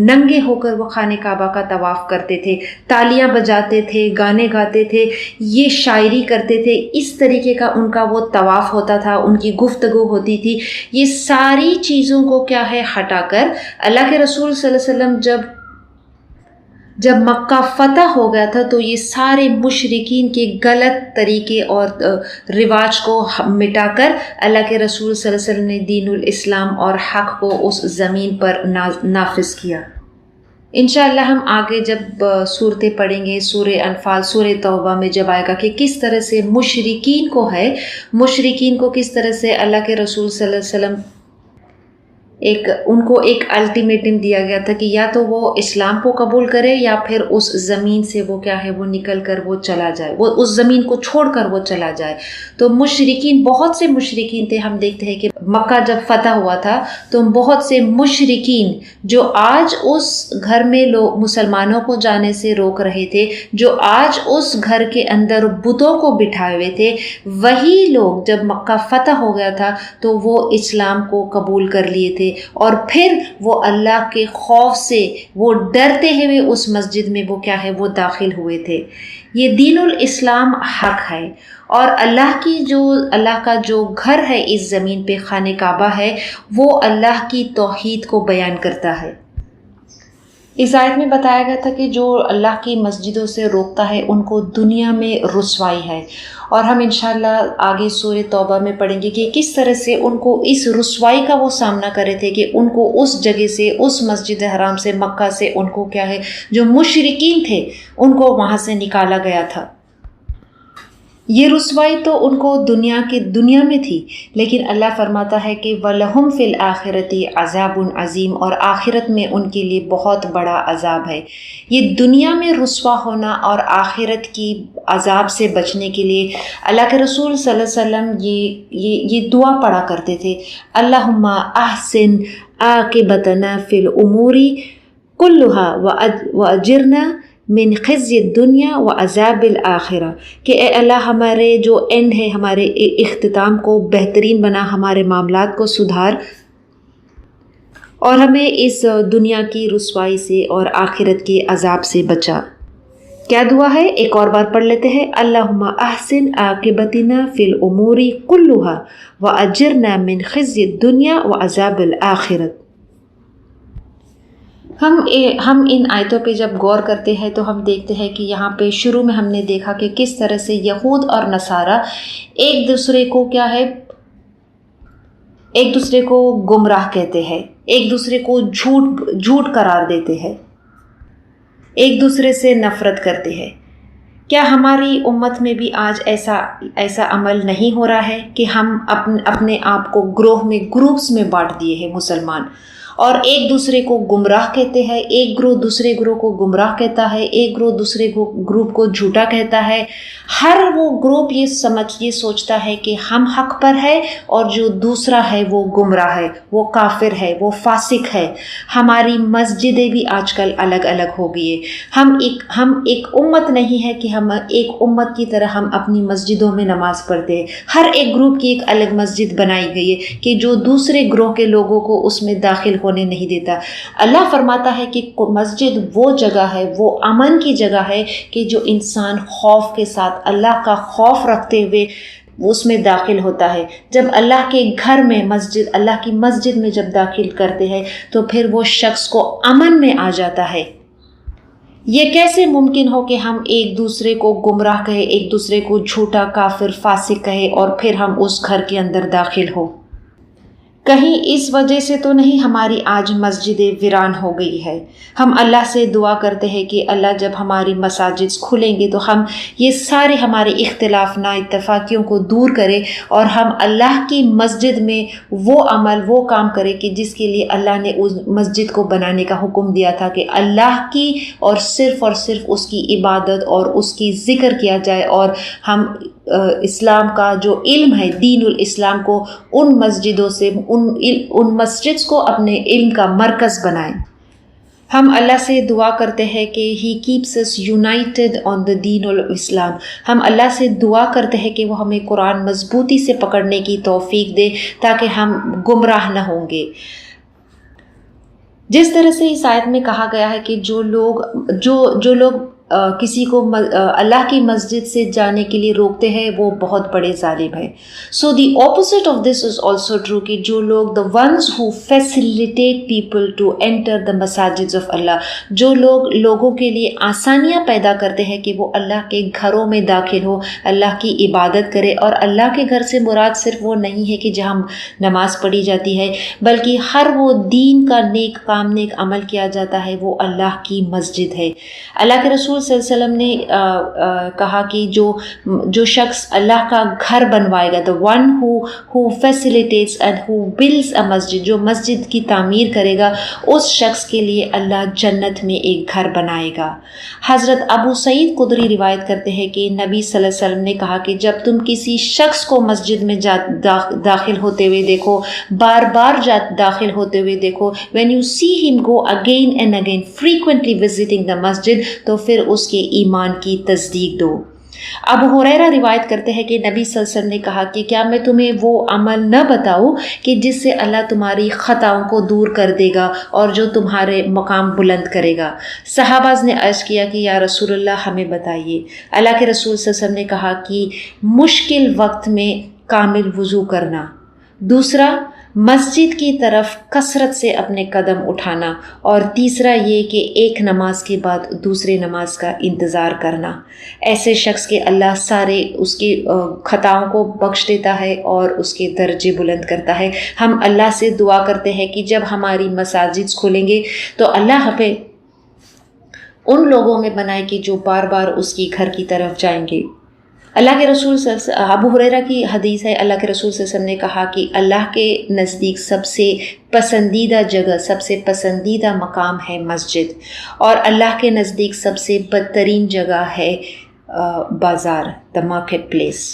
ننگے ہو کر وہ خانہ کعبہ کا طواف کرتے تھے، تالیاں بجاتے تھے، گانے گاتے تھے، یہ شاعری کرتے تھے، اس طریقے کا ان کا وہ طواف ہوتا تھا، ان کی گفتگو ہوتی تھی۔ یہ ساری چیزوں کو کیا ہے ہٹا کر اللہ کے رسول صلی اللہ علیہ وسلم جب مکہ فتح ہو گیا تھا تو یہ سارے مشرکین کے غلط طریقے اور رواج کو مٹا کر اللہ کے رسول صلی اللہ علیہ وسلم نے دین الاسلام اور حق کو اس زمین پر نافذ کیا۔ انشاءاللہ ہم آگے جب صورتیں پڑھیں گے، سورہ انفال، سورہ توبہ میں جب آئے گا کہ کس طرح سے مشرکین کو کس طرح سے اللہ کے رسول صلی اللہ علیہ وسلم ان کو ایک الٹیمیٹم دیا گیا تھا کہ یا تو وہ اسلام کو قبول کرے یا پھر اس زمین سے وہ کیا ہے وہ نکل کر وہ چلا جائے، وہ اس زمین کو چھوڑ کر وہ چلا جائے۔ تو مشرکین، بہت سے مشرکین تھے، ہم دیکھتے ہیں کہ مکہ جب فتح ہوا تھا تو بہت سے مشرکین جو آج اس گھر میں مسلمانوں کو جانے سے روک رہے تھے، جو آج اس گھر کے اندر بتوں کو بٹھائے ہوئے تھے، وہی لوگ جب مکہ فتح ہو گیا تھا تو وہ اسلام کو قبول کر لیے تھے، اور پھر وہ اللہ کے خوف سے وہ ڈرتے ہوئے اس مسجد میں وہ کیا ہے وہ داخل ہوئے تھے۔ یہ دین الاسلام حق ہے، اور اللہ کا جو گھر ہے اس زمین پہ خانہ کعبہ ہے، وہ اللہ کی توحید کو بیان کرتا ہے۔ اس آیت میں بتایا گیا تھا کہ جو اللہ کی مسجدوں سے روکتا ہے ان کو دنیا میں رسوائی ہے، اور ہم انشاءاللہ آگے سورہ توبہ میں پڑھیں گے کہ کس طرح سے ان کو اس رسوائی کا وہ سامنا کرے تھے کہ ان کو اس جگہ سے، اس مسجد حرام سے، مکہ سے ان کو کیا ہے جو مشرکین تھے ان کو وہاں سے نکالا گیا تھا۔ یہ رسوائی تو ان کو دنیا میں تھی، لیکن اللہ فرماتا ہے کہ وَلَهُمْ فِي الْآخِرَةِ عَذَابٌ عَظِيمٌ، اور آخرت میں ان کے لیے بہت بڑا عذاب ہے۔ یہ دنیا میں رسوا ہونا اور آخرت کی عذاب سے بچنے کے لیے اللہ کے رسول صلی اللہ علیہ وسلم یہ دعا پڑھا کرتے تھے، اللہم احسن عاقبتنا فی الامور کلها واجرنا من خزی الدنیا و عذاب الآخرہ، کہ اے اللہ ہمارے جو اینڈ ہے، ہمارے اختتام کو بہترین بنا، ہمارے معاملات کو سدھار، اور ہمیں اس دنیا کی رسوائی سے اور آخرت کے عذاب سے بچا۔ کیا دعا ہے؟ ایک اور بار پڑھ لیتے ہیں، اللہم احسن عاقبتنا فی الامور کلها واجرنا من خزی الدنیا و عذاب الآخرہ۔ ہم ان آیتوں پہ جب غور کرتے ہیں تو ہم دیکھتے ہیں کہ یہاں پہ شروع میں ہم نے دیکھا کہ کس طرح سے یہود اور نصارہ ایک دوسرے کو کیا ہے، ایک دوسرے کو گمراہ کہتے ہیں، ایک دوسرے کو جھوٹ قرار دیتے ہیں، ایک دوسرے سے نفرت کرتے ہیں۔ کیا ہماری امت میں بھی آج ایسا عمل نہیں ہو رہا ہے کہ ہم اپنے آپ کو گروپس میں بانٹ دیے ہیں مسلمان، اور ایک دوسرے کو گمراہ کہتے ہیں، ایک گروہ دوسرے گروہ کو گمراہ کہتا ہے، ایک گروہ دوسرے گروپ کو جھوٹا کہتا ہے. ہر وہ گروپ یہ سوچتا ہے کہ ہم حق پر ہے اور جو دوسرا ہے وہ گمراہ ہے، وہ کافر ہے، وہ فاسق ہے. ہماری مسجدیں بھی آج کل الگ الگ ہو گئی ہے. ہم ایک امت نہیں ہے کہ ہم ایک امت کی طرح ہم اپنی مسجدوں میں نماز پڑھتے ہیں. ہر ایک گروپ کی ایک الگ مسجد بنائی گئی ہے کہ جو دوسرے گروہ کے لوگوں کو اس میں داخل ہونے نہیں دیتا. اللہ فرماتا ہے کہ مسجد وہ جگہ ہے، وہ امن کی جگہ ہے کہ جو انسان خوف کے ساتھ اللہ کا خوف رکھتے ہوئے اس میں داخل ہوتا ہے. جب اللہ کے گھر میں اللہ کی مسجد میں جب داخل کرتے ہیں تو پھر وہ شخص کو امن میں آ جاتا ہے. یہ کیسے ممکن ہو کہ ہم ایک دوسرے کو گمراہ کہیں، ایک دوسرے کو جھوٹا، کافر، فاسق کہیں اور پھر ہم اس گھر کے اندر داخل ہو؟ کہیں اس وجہ سے تو نہیں ہماری آج مسجدیں ویران ہو گئی ہے. ہم اللہ سے دعا کرتے ہیں کہ اللہ جب ہماری مساجد کھلیں گے تو ہم یہ سارے ہمارے اختلاف نا اتفاقیوں کو دور کریں اور ہم اللہ کی مسجد میں وہ عمل، وہ کام کریں کہ جس کے لیے اللہ نے اس مسجد کو بنانے کا حکم دیا تھا کہ اللہ کی اور صرف اس کی عبادت اور اس کی ذکر کیا جائے. اور ہم اسلام کا جو علم ہے، دین الاسلام کو ان مسجدوں سے ان مسجد کو اپنے علم کا مرکز بنائیں. ہم اللہ سے دعا کرتے ہیں کہ He keeps us united on the دین الاسلام. ہم اللہ سے دعا کرتے ہیں کہ وہ ہمیں قرآن مضبوطی سے پکڑنے کی توفیق دے تاکہ ہم گمراہ نہ ہوں گے. جس طرح سے اس آیت میں کہا گیا ہے کہ جو لوگ کسی کو اللہ کی مسجد سے جانے کے لیے روکتے ہیں وہ بہت بڑے ظالم ہیں. So the opposite of this is also true کہ جو لوگ the ones who facilitate people to enter the مساجد of اللہ، جو لوگوں کے لیے آسانیاں پیدا کرتے ہیں کہ وہ اللہ کے گھروں میں داخل ہو، اللہ کی عبادت کرے. اور اللہ کے گھر سے مراد صرف وہ نہیں ہے کہ جہاں نماز پڑھی جاتی ہے، بلکہ ہر وہ دین کا نیک کام، نیک عمل کیا جاتا ہے وہ اللہ کی مسجد ہے. اللہ کے رسول صلی اللہ علیہ وسلم نے کہا کہ جو شخص اللہ کا گھر بنوائے گا، the one who facilitates and who builds a مسجد، جو مسجد کی تعمیر کرے گا، اس شخص کے لیے اللہ جنت میں ایک گھر بنائے گا. حضرت ابو سعید خدری روایت کرتے ہیں کہ نبی صلی اللہ علیہ وسلم نے کہا کہ جب تم کسی شخص کو مسجد میں داخل ہوتے ہوئے دیکھو، بار بار داخل ہوتے ہوئے دیکھو، when you see him go again and again frequently visiting the مسجد، تو پھر اس کے ایمان کی تصدیق دو. ابو ہریرہ روایت کرتے ہیں کہ نبی صلی اللہ علیہ وسلم نے کہا کہ کیا میں تمہیں وہ عمل نہ بتاؤں کہ جس سے اللہ تمہاری خطاؤں کو دور کر دے گا اور جو تمہارے مقام بلند کرے گا؟ صحابہ نے عرض کیا کہ یا رسول اللہ ہمیں بتائیے. اللہ کے رسول صلی اللہ علیہ وسلم نے کہا کہ مشکل وقت میں کامل وضو کرنا، دوسرا مسجد کی طرف کثرت سے اپنے قدم اٹھانا، اور تیسرا یہ کہ ایک نماز کے بعد دوسرے نماز کا انتظار کرنا. ایسے شخص کے اللہ سارے اس کی خطاؤں کو بخش دیتا ہے اور اس کے درجے بلند کرتا ہے. ہم اللہ سے دعا کرتے ہیں کہ جب ہماری مساجد کھولیں گے تو اللہ ہمیں ان لوگوں میں بنائے کہ جو بار بار اس کی گھر کی طرف جائیں گے. اللہ کے رسول ابو ہریرہ کی حدیث ہے، اللہ کے رسول صلی اللہ علیہ وسلم نے کہا کہ اللہ کے نزدیک سب سے پسندیدہ جگہ، سب سے پسندیدہ مقام ہے مسجد، اور اللہ کے نزدیک سب سے بدترین جگہ ہے بازار، دا مارکیٹ پلیس.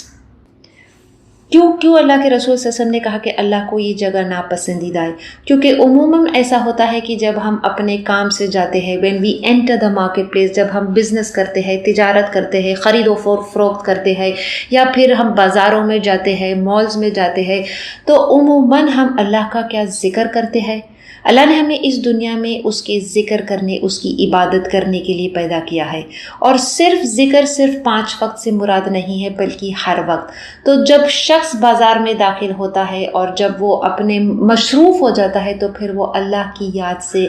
کیوں اللہ کے رسول صلی اللہ علیہ وسلم نے کہا کہ اللہ کو یہ جگہ ناپسندیدہ ہے؟ کیونکہ عموماً ایسا ہوتا ہے کہ جب ہم اپنے کام سے جاتے ہیں، when we enter the market place، جب ہم بزنس کرتے ہیں، تجارت کرتے ہیں، خرید و فروخت کرتے ہیں، یا پھر ہم بازاروں میں جاتے ہیں، مالز میں جاتے ہیں، تو عموماً ہم اللہ کا کیا ذکر کرتے ہیں؟ اللہ نے ہمیں اس دنیا میں اس کے ذکر کرنے، اس کی عبادت کرنے کے لیے پیدا کیا ہے. اور صرف ذکر صرف 5 وقت سے مراد نہیں ہے بلکہ ہر وقت. تو جب شخص بازار میں داخل ہوتا ہے اور جب وہ اپنے مصروف ہو جاتا ہے تو پھر وہ اللہ کی یاد سے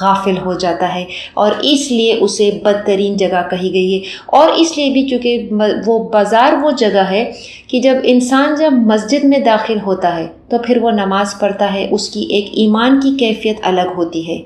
غافل ہو جاتا ہے، اور اس لیے اسے بدترین جگہ کہی گئی ہے. اور اس لیے بھی کیونکہ وہ بازار وہ جگہ ہے کہ جب انسان جب مسجد میں داخل ہوتا ہے تو پھر وہ نماز پڑھتا ہے، اس کی ایک ایمان کی کیفیت الگ ہوتی ہے.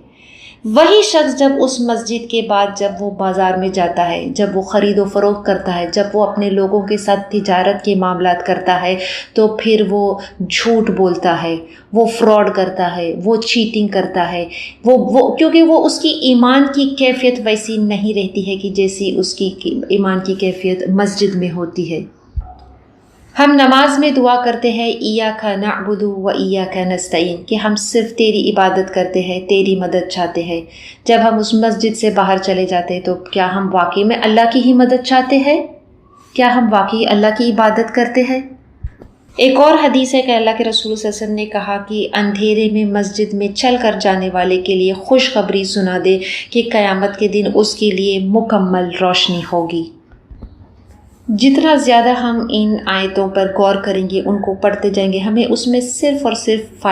وہی شخص جب اس مسجد کے بعد جب وہ بازار میں جاتا ہے، جب وہ خرید و فروخت کرتا ہے، جب وہ اپنے لوگوں کے ساتھ تجارت کے معاملات کرتا ہے، تو پھر وہ جھوٹ بولتا ہے، وہ فراڈ کرتا ہے، وہ چیٹنگ کرتا ہے، وہ کیونکہ وہ اس کی ایمان کی کیفیت ویسی نہیں رہتی ہے کہ جیسی اس کی ایمان کی کیفیت مسجد میں ہوتی ہے۔ ہم نماز میں دعا کرتے ہیں ایاک نعبد و ایاک نستعین، کہ ہم صرف تیری عبادت کرتے ہیں، تیری مدد چاہتے ہیں۔ جب ہم اس مسجد سے باہر چلے جاتے ہیں تو کیا ہم واقعی میں اللہ کی ہی مدد چاہتے ہیں؟ کیا ہم واقعی اللہ کی عبادت کرتے ہیں؟ ایک اور حدیث ہے کہ اللہ کے رسول صلی اللہ علیہ وسلم نے کہا کہ اندھیرے میں مسجد میں چل کر جانے والے کے لیے خوشخبری سنا دے کہ قیامت کے دن اس کے لیے مکمل روشنی ہوگی۔ جتنا زیادہ ہم ان آیتوں پر غور کریں گے، ان کو پڑھتے جائیں گے، ہمیں اس میں صرف اور صرف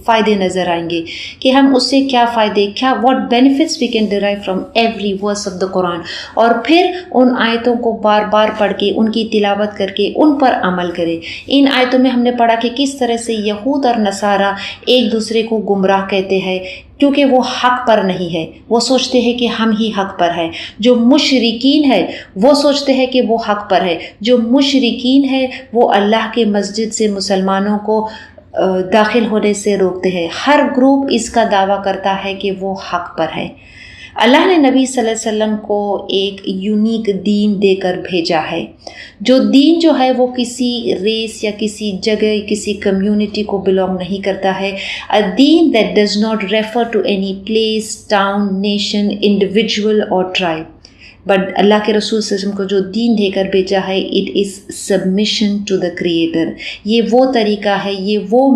فائدے نظر آئیں گے کہ ہم اس سے کیا فائدے، what benefits we can derive from every verse of the Quran، اور پھر ان آیتوں کو بار بار پڑھ کے، ان کی تلاوت کر کے ان پر عمل کریں۔ ان آیتوں میں ہم نے پڑھا کہ کس طرح سے یہود اور نصارہ ایک دوسرے کو گمراہ کہتے ہیں کیونکہ وہ حق پر نہیں ہے، وہ سوچتے ہیں کہ ہم ہی حق پر ہے۔ جو مشرکین ہے وہ سوچتے ہیں کہ وہ حق پر ہے، جو مشرکین ہے وہ اللہ کے مسجد سے مسلمانوں کو داخل ہونے سے روکتے ہیں۔ ہر گروپ اس کا دعویٰ کرتا ہے کہ وہ حق پر ہے۔ اللہ نے نبی صلی اللہ علیہ وسلم کو ایک یونیک دین دے کر بھیجا ہے، جو دین جو ہے وہ کسی ریس یا کسی جگہ، کسی کمیونٹی کو بلونگ نہیں کرتا ہے۔ A deen that does not refer to any place, town, nation, individual or tribe. But Allah کے رسول صلی اللہ علیہ وسلم کو جو دین دے کر بھیجا ہے، it is submission to the creator. یہ وہ طریقہ ہے، یہ وہ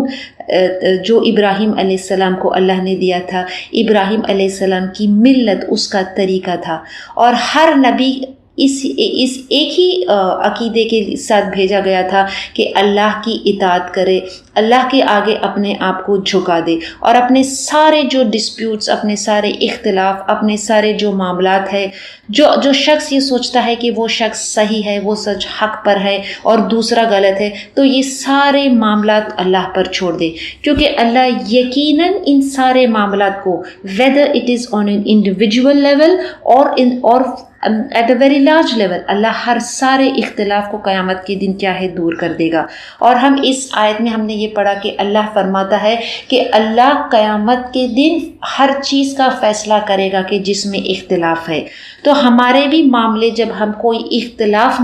جو ابراہیم علیہ السلام کو اللہ نے دیا تھا، ابراہیم علیہ السلام کی ملت اس کا طریقہ تھا، اور ہر نبی اس ایک ہی عقیدے کے ساتھ بھیجا گیا تھا کہ اللہ کی اطاعت کرے، اللہ کے آگے اپنے آپ کو جھکا دے، اور اپنے سارے جو ڈسپیوٹس، اپنے سارے اختلاف، اپنے سارے جو معاملات ہے، جو شخص یہ سوچتا ہے کہ وہ شخص صحیح ہے، وہ سچ حق پر ہے اور دوسرا غلط ہے، تو یہ سارے معاملات اللہ پر چھوڑ دے، کیونکہ اللہ یقیناً ان سارے معاملات کو whether it is on an individual level or at a very large level، اللہ ہر سارے اختلاف کو قیامت کے دن کیا ہے دور کر دے گا۔ اور ہم اس آیت میں ہم نے یہ پڑھا کہ اللہ فرماتا ہے کہ اللہ قیامت کے دن ہر چیز کا فیصلہ کرے گا کہ جس میں اختلاف ہے۔ تو ہمارے بھی معاملے، جب ہم کوئی اختلاف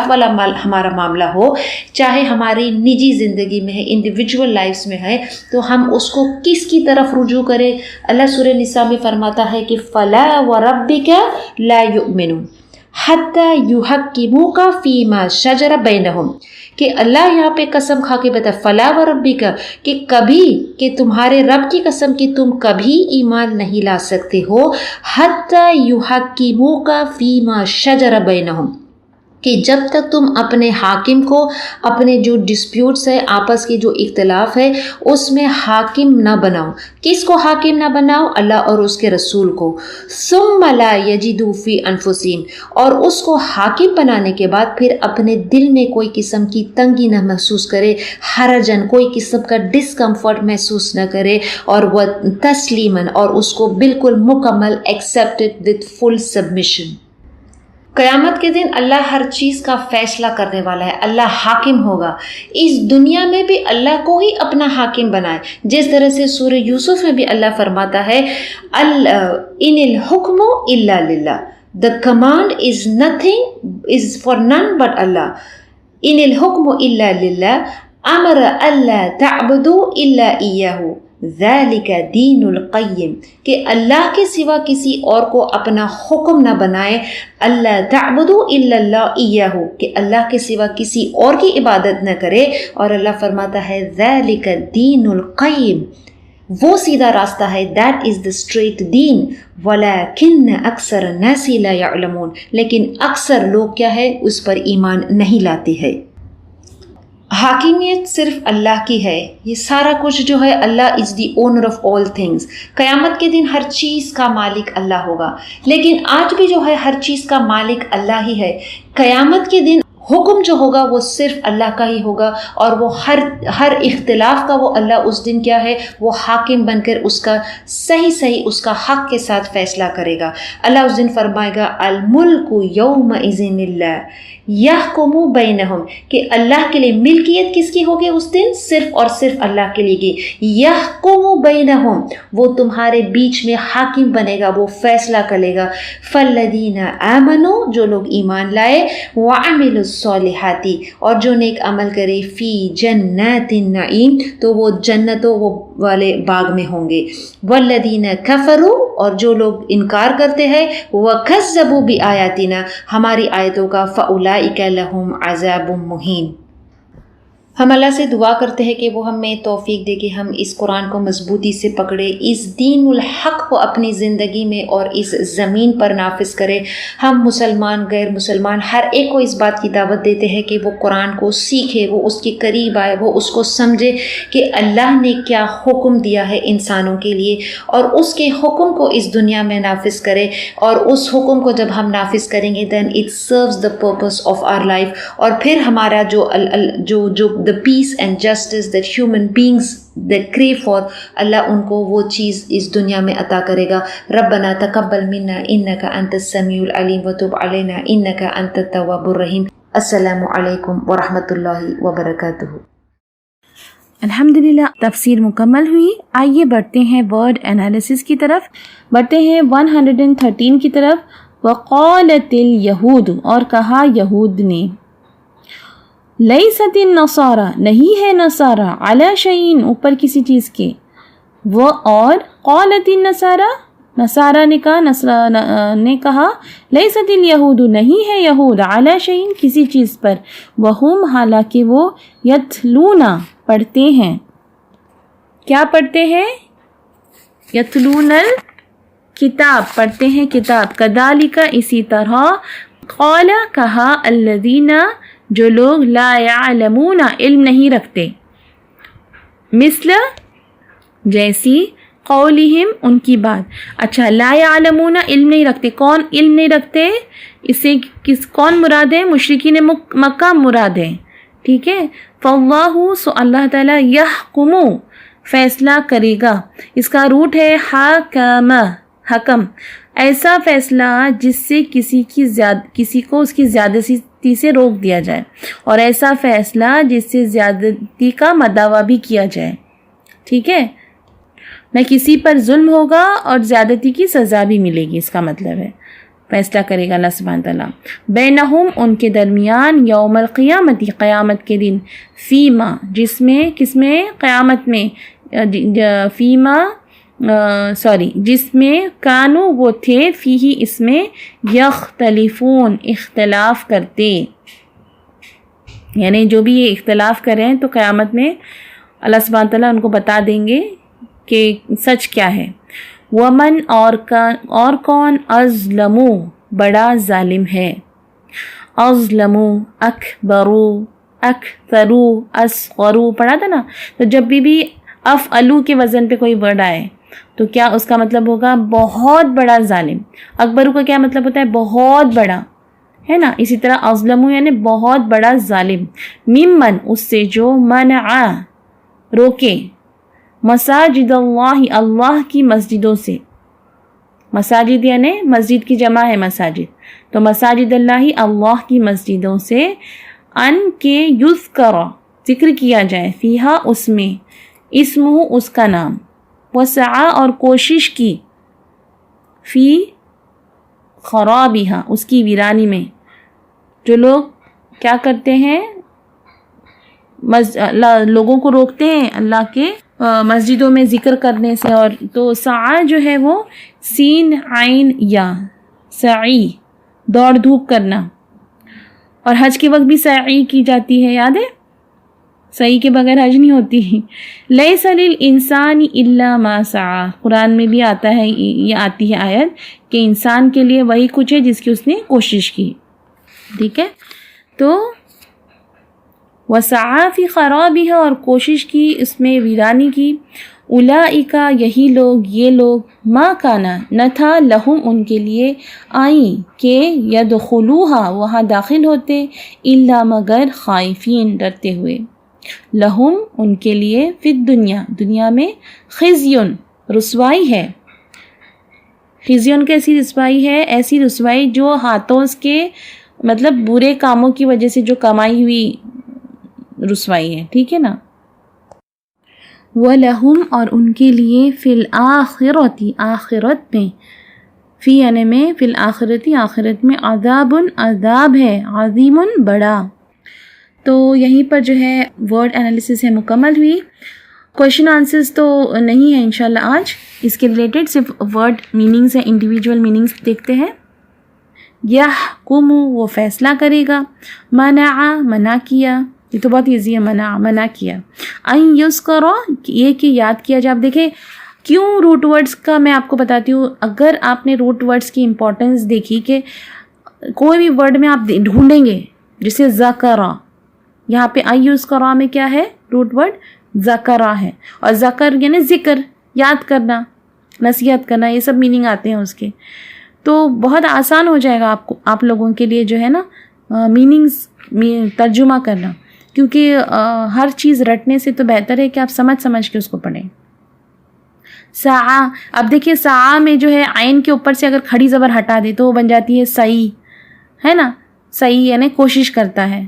والا ہمارا معاملہ ہو، چاہے ہماری نجی زندگی میں ہے، انڈیویجول لائفز میں ہے، تو ہم اس کو کس کی طرف رجوع کریں؟ اللہ سورہ نساء میں فرماتا ہے کہ فَلَا وَرَبِّكَ لَا يُؤْمِنُونَ حَتَّى يُحَكِّمُوكَ فِي مَا شَجَرَ بَيْنَهُمْ، کہ اللہ یہاں پہ قسم کھا کے بتا فلا و ربی کا، کہ کبھی، کہ تمہارے رب کی قسم کہ تم کبھی ایمان نہیں لا سکتے ہو، حتی یحکموک فیما شجر بینہم، کہ جب تک تم اپنے حاکم کو، اپنے جو ڈسپیوٹس ہے، آپس کے جو اختلاف ہے، اس میں حاکم نہ بناؤ۔ کس کو حاکم نہ بناؤ؟ اللہ اور اس کے رسول کو۔ ثم لا یجدوا فی انفسہم، اور اس کو حاکم بنانے کے بعد پھر اپنے دل میں کوئی قسم کی تنگی نہ محسوس کرے، حرجن، کوئی قسم کا ڈسکمفرٹ محسوس نہ کرے، اور وہ تسلیماً، اور اس کو بالکل مکمل ایکسیپٹڈ وتھ فل سبمیشن۔ قیامت کے دن اللہ ہر چیز کا فیصلہ کرنے والا ہے، اللہ حاکم ہوگا۔ اس دنیا میں بھی اللہ کو ہی اپنا حاکم بنائے، جس طرح سے سورہ یوسف میں بھی اللہ فرماتا ہے ان الحکم الا للہ، the command is for none but Allah، ان الحکم الا للہ امر اللہ تعبدوا الا ایاہ ذالک دین القیم، کہ اللہ کے سوا کسی اور کو اپنا حکم نہ بنائے، اللہ تعبدوا الا اللہ ایاہ، کہ اللہ کے سوا کسی اور کی عبادت نہ کرے، اور اللہ فرماتا ہے ذالک دین القیم، وہ سیدھا راستہ ہے، دیٹ از دا اسٹریٹ دین، ولیکن اکثر الناس لا یعلمون، لیکن اکثر لوگ کیا ہے اس پر ایمان نہیں لاتے ہیں۔ حاکمیت صرف اللہ کی ہے، یہ سارا کچھ جو ہے، Allah is the owner of all things. قیامت کے دن ہر چیز کا مالک اللہ ہوگا، لیکن آج بھی جو ہے ہر چیز کا مالک اللہ ہی ہے۔ قیامت کے دن حکم جو ہوگا وہ صرف اللہ کا ہی ہوگا، اور وہ ہر اختلاف کا وہ اللہ اس دن کیا ہے، وہ حاکم بن کر اس کا صحیح اس کا حق کے ساتھ فیصلہ کرے گا۔ اللہ اس دن فرمائے گا الملک یومئذ للہ یحکم بینہم، کہ اللہ کے لیے ملکیت کس کی ہوگی اس دن؟ صرف اور صرف اللہ کے لیے۔ یحکم بینہم، وہ تمہارے بیچ میں حاکم بنے گا، وہ فیصلہ کرے گا۔ فالذین آمنوا، جو لوگ ایمان لائے، وعملوا الصالحات، اور جو نیک عمل کرے، فی جنات النعیم، تو وہ جنتوں والے باغ میں ہوں گے۔ والذین کفروا، اور جو لوگ انکار کرتے ہیں، وکذبوا بآیاتنا، ہماری آیتوں کا، فاولئک لہم عذاب مہین۔ ہم اللہ سے دعا کرتے ہیں کہ وہ ہمیں توفیق دے کہ ہم اس قرآن کو مضبوطی سے پکڑے، اس دین الحق کو اپنی زندگی میں اور اس زمین پر نافذ کرے۔ ہم مسلمان غیر مسلمان ہر ایک کو اس بات کی دعوت دیتے ہیں کہ وہ قرآن کو سیکھے، وہ اس کے قریب آئے، وہ اس کو سمجھے کہ اللہ نے کیا حکم دیا ہے انسانوں کے لیے، اور اس کے حکم کو اس دنیا میں نافذ کرے۔ اور اس حکم کو جب ہم نافذ کریں گے then it serves the purpose of our life، اور پھر ہمارا جو the peace and justice that human beings that crave for، اللہ ان کو وہ چیز اس دنیا میں عطا کرے گا۔ ربنا تقبل منا انک انت السمیع العلیم وتب علینا انک انت التواب الرحیم۔ السلام علیکم ورحمۃ اللہ وبرکاتہ۔ الحمدللہ تفسیر مکمل ہوئی۔ آئیے بڑھتے ہیں ورڈ انالیسس کی طرف، بڑھتے ہیں 113 کی طرف۔ وقالت الیہود، اور کہا یہود نے، لیست النصارى، نہیں ہے نصارہ، علی شیء، اوپر کسی چیز کے، وہ اور قالت النصارى، نصارہ نے کہا لیست الیہود، نہیں ہے یہود، علی شیء، کسی چیز پر، وہم، حالانکہ وہ، یتلون، پڑھتے ہیں، کیا پڑھتے ہیں؟ یتلون الکتاب، پڑھتے ہیں کتاب۔ کذالک، اسی طرح، قال، کہا، الذین، جو لوگ، لا یعلمون، علم نہیں رکھتے، مثل، جیسی، قولہم، ان کی بات۔ اچھا، لا یعلمون، علم نہیں رکھتے، کون علم نہیں رکھتے؟ اسے کون مراد ہے؟ مشرکین مکہ مراد ہے، ٹھیک ہے۔ فاللہ، سو اللہ تعالیٰ، یحکم، فیصلہ کرے گا، اس کا روٹ ہے حکم، حکم، ایسا فیصلہ جس سے کسی کو اس کی زیادتی سے روک دیا جائے، اور ایسا فیصلہ جس سے زیادتی کا مداوع بھی کیا جائے، ٹھیک ہے، نہ کسی پر ظلم ہوگا اور زیادتی کی سزا بھی ملے گی، اس کا مطلب ہے فیصلہ کرے گا اللہ سبحانہ تعالیٰ۔ بینہم، ان کے درمیان، یوم القیامت، قیامت کے دن، فیما، جس میں، کس میں؟ قیامت میں، فیما، جس میں، کانو، وہ تھے، فیہی، اس میں، یختلفون، اختلاف کرتے، یعنی جو بھی یہ اختلاف کر رہے ہیں تو قیامت میں اللہ سبحانہ تعالیٰ ان کو بتا دیں گے کہ سچ کیا ہے۔ ومن، اور کون، اظلمو، بڑا ظالم ہے، اظلمو، اکبرو، اکثرو، اصغرو، پڑھا تھا نا، تو جب بھی افعلو کے وزن پہ کوئی ورڈ آئے تو کیا اس کا مطلب ہوگا؟ بہت بڑا ظالم۔ اکبرو کا کیا مطلب ہوتا ہے؟ بہت بڑا، ہے نا۔ اسی طرح اظلمو یعنی بہت بڑا ظالم، ممن، اس سے جو، منع، روکے، مساجد اللہ، اللہ کی مسجدوں سے، مساجد یعنی مسجد کی جمع ہے مساجد، تو مساجد اللہ، اللہ کی مسجدوں سے، ان کے، یذکر، ذکر کیا جائے، فیہا، اس میں، اسمہ، اس کا نام، وسعا، اور کوشش کی، فی خرابہا، اس کی ویرانی میں۔ جو لوگ کیا کرتے ہیں؟ لوگوں کو روکتے ہیں اللہ کے مسجدوں میں ذکر کرنے سے، اور تو سعی جو ہے وہ سین عین یا، سعی، دوڑ دھوپ کرنا، اور حج کے وقت بھی سعی کی جاتی ہے، یاد ہے؟ سعی کے بغیر حج نہیں ہوتی۔ لیس للانسان الا ما سعی، قرآن میں بھی آتا ہے، یہ آتی ہے آیت کہ انسان کے لیے وہی کچھ ہے جس کی اس نے کوشش کی، ٹھیک ہے۔ تو وسعی فی خرابها، اور کوشش کی اس میں ویرانی کی، اولئکا یہی لوگ، یہ لوگ، ما کانا نہ تھا، لہم ان کے لیے، آئیں کہ یدخلوہا وہاں داخل ہوتے، الا مگر خائفین ڈرتے ہوئے، لہم ان کے لیے، فی الدنیا دنیا میں، خزیون رسوائی ہے۔ خزیون کیسی رسوائی ہے؟ ایسی رسوائی جو ہاتھوں کے مطلب برے کاموں کی وجہ سے جو کمائی ہوئی رسوائی ہے، ٹھیک ہے نا۔ وَلَهُمْ اور ان کے لیے، فی الآخرۃ آخرت میں، فی یعنی میں، فی الآخرۃ آخرت میں، عذاب عذاب ہے، عظیم بڑا۔ تو یہیں پر جو ہے ورڈ انالیسس ہے مکمل ہوئی۔ کویشچن آنسرز تو نہیں ہے انشاءاللہ آج، اس کے ریلیٹڈ صرف ورڈ میننگز ہیں، انڈیویجول میننگز دیکھتے ہیں۔ یحکم وہ فیصلہ کرے گا، منع منع کیا، یہ تو بہت ایزی ہے، منع کیا، این یذکر یہ کہ یاد کیا جائے۔ آپ دیکھیں کیوں روٹ ورڈز کا میں آپ کو بتاتی ہوں، اگر آپ نے روٹ ورڈز کی امپورٹنس دیکھی کہ کوئی بھی ورڈ میں آپ ڈھونڈیں گے، جیسے ذکرہ، یہاں پہ این یذکر میں کیا ہے؟ روٹ ورڈ ذکرہ ہے، اور ذکر یعنی ذکر، یاد کرنا، نصیحت کرنا، یہ سب میننگ آتے ہیں اس کے۔ تو بہت آسان ہو جائے گا آپ لوگوں کے لیے جو ہے نا میننگز ترجمہ کرنا، کیونکہ ہر چیز رٹنے سے تو بہتر ہے کہ آپ سمجھ کے اس کو پڑھیں۔ سعی، اب دیکھیے سعی میں جو ہے عین کے اوپر سے اگر کھڑی زبر ہٹا دے تو وہ بن جاتی ہے سعی، ہے نا۔ سعی یعنی کوشش کرتا ہے،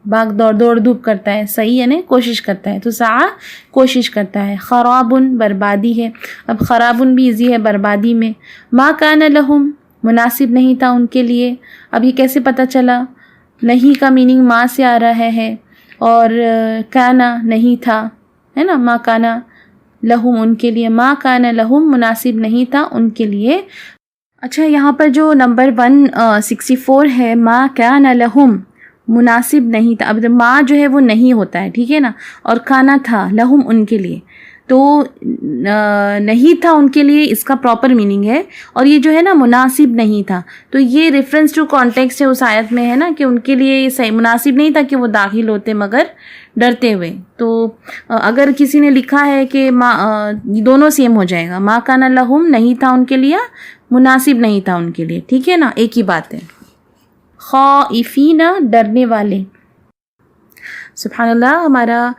بھاگ دوڑ دھوپ کرتا ہے، سعی یعنی کوشش کرتا ہے، تو سعی کوشش کرتا ہے۔ خرابن بربادی ہے، اب خرابن بھی ایزی ہے بربادی میں۔ ما کان لہم مناسب نہیں تھا ان کے لیے، اب یہ کیسے پتہ چلا؟ نہیں کا میننگ ما سے آ رہا ہے، اور کانا نہیں تھا، ہے نا، ما کانا لہم ان کے لیے، ما کانا لہم مناسب نہیں تھا ان کے لیے۔ اچھا یہاں پر جو نمبر 164 ہے، ما کانا لہم مناسب نہیں تھا، اب ما جو ہے وہ نہیں ہوتا ہے، ٹھیک ہے نا، اور کانا تھا لہم ان کے لیے، تو نہیں تھا ان کے لیے اس کا پراپر میننگ ہے، اور یہ جو ہے نا مناسب نہیں تھا، تو یہ ریفرنس ٹو کانٹیکسٹ ہے اس آیت میں، ہے نا، کہ ان کے لیے یہ صحیح مناسب نہیں تھا کہ وہ داخل ہوتے مگر ڈرتے ہوئے۔ تو اگر کسی نے لکھا ہے کہ دونوں سیم ہو جائے گا، ما کان لہم نہیں تھا ان کے لیے، مناسب نہیں تھا ان کے لیے، ٹھیک ہے نا، ایک ہی بات ہے۔ خائفین ڈرنے والے۔ سبحان اللہ، ہمارا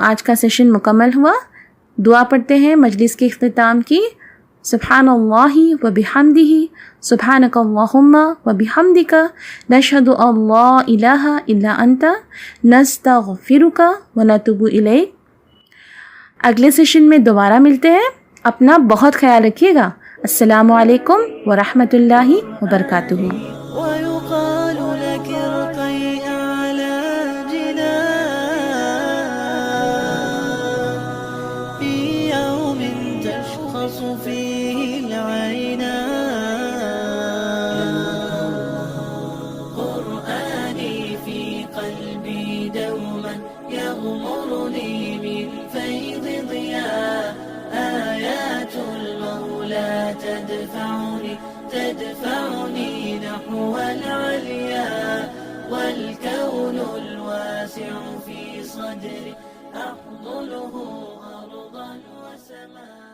آج کا سیشن مکمل ہوا۔ دعا پڑھتے ہیں مجلس کے اختتام کی۔ سبحان اللہ و بحمدہ، سبحانک اللہم و بحمدک، نشہد ان لا الہ الا انت، نستغفرک و نتوب الیک۔ اگلے سیشن میں دوبارہ ملتے ہیں، اپنا بہت خیال رکھیے گا۔ السلام علیکم ورحمۃ اللہ وبرکاتہ۔ ويقال لك ارقي أعلى جنان في يوم تشخص فيه العينان، قرآني في قلبي دوما يغمرني من فيض ضياء، آيات المولى تدفعني نحو العليا، والكون الواسع في صدري أحضنه أرضا وسماء.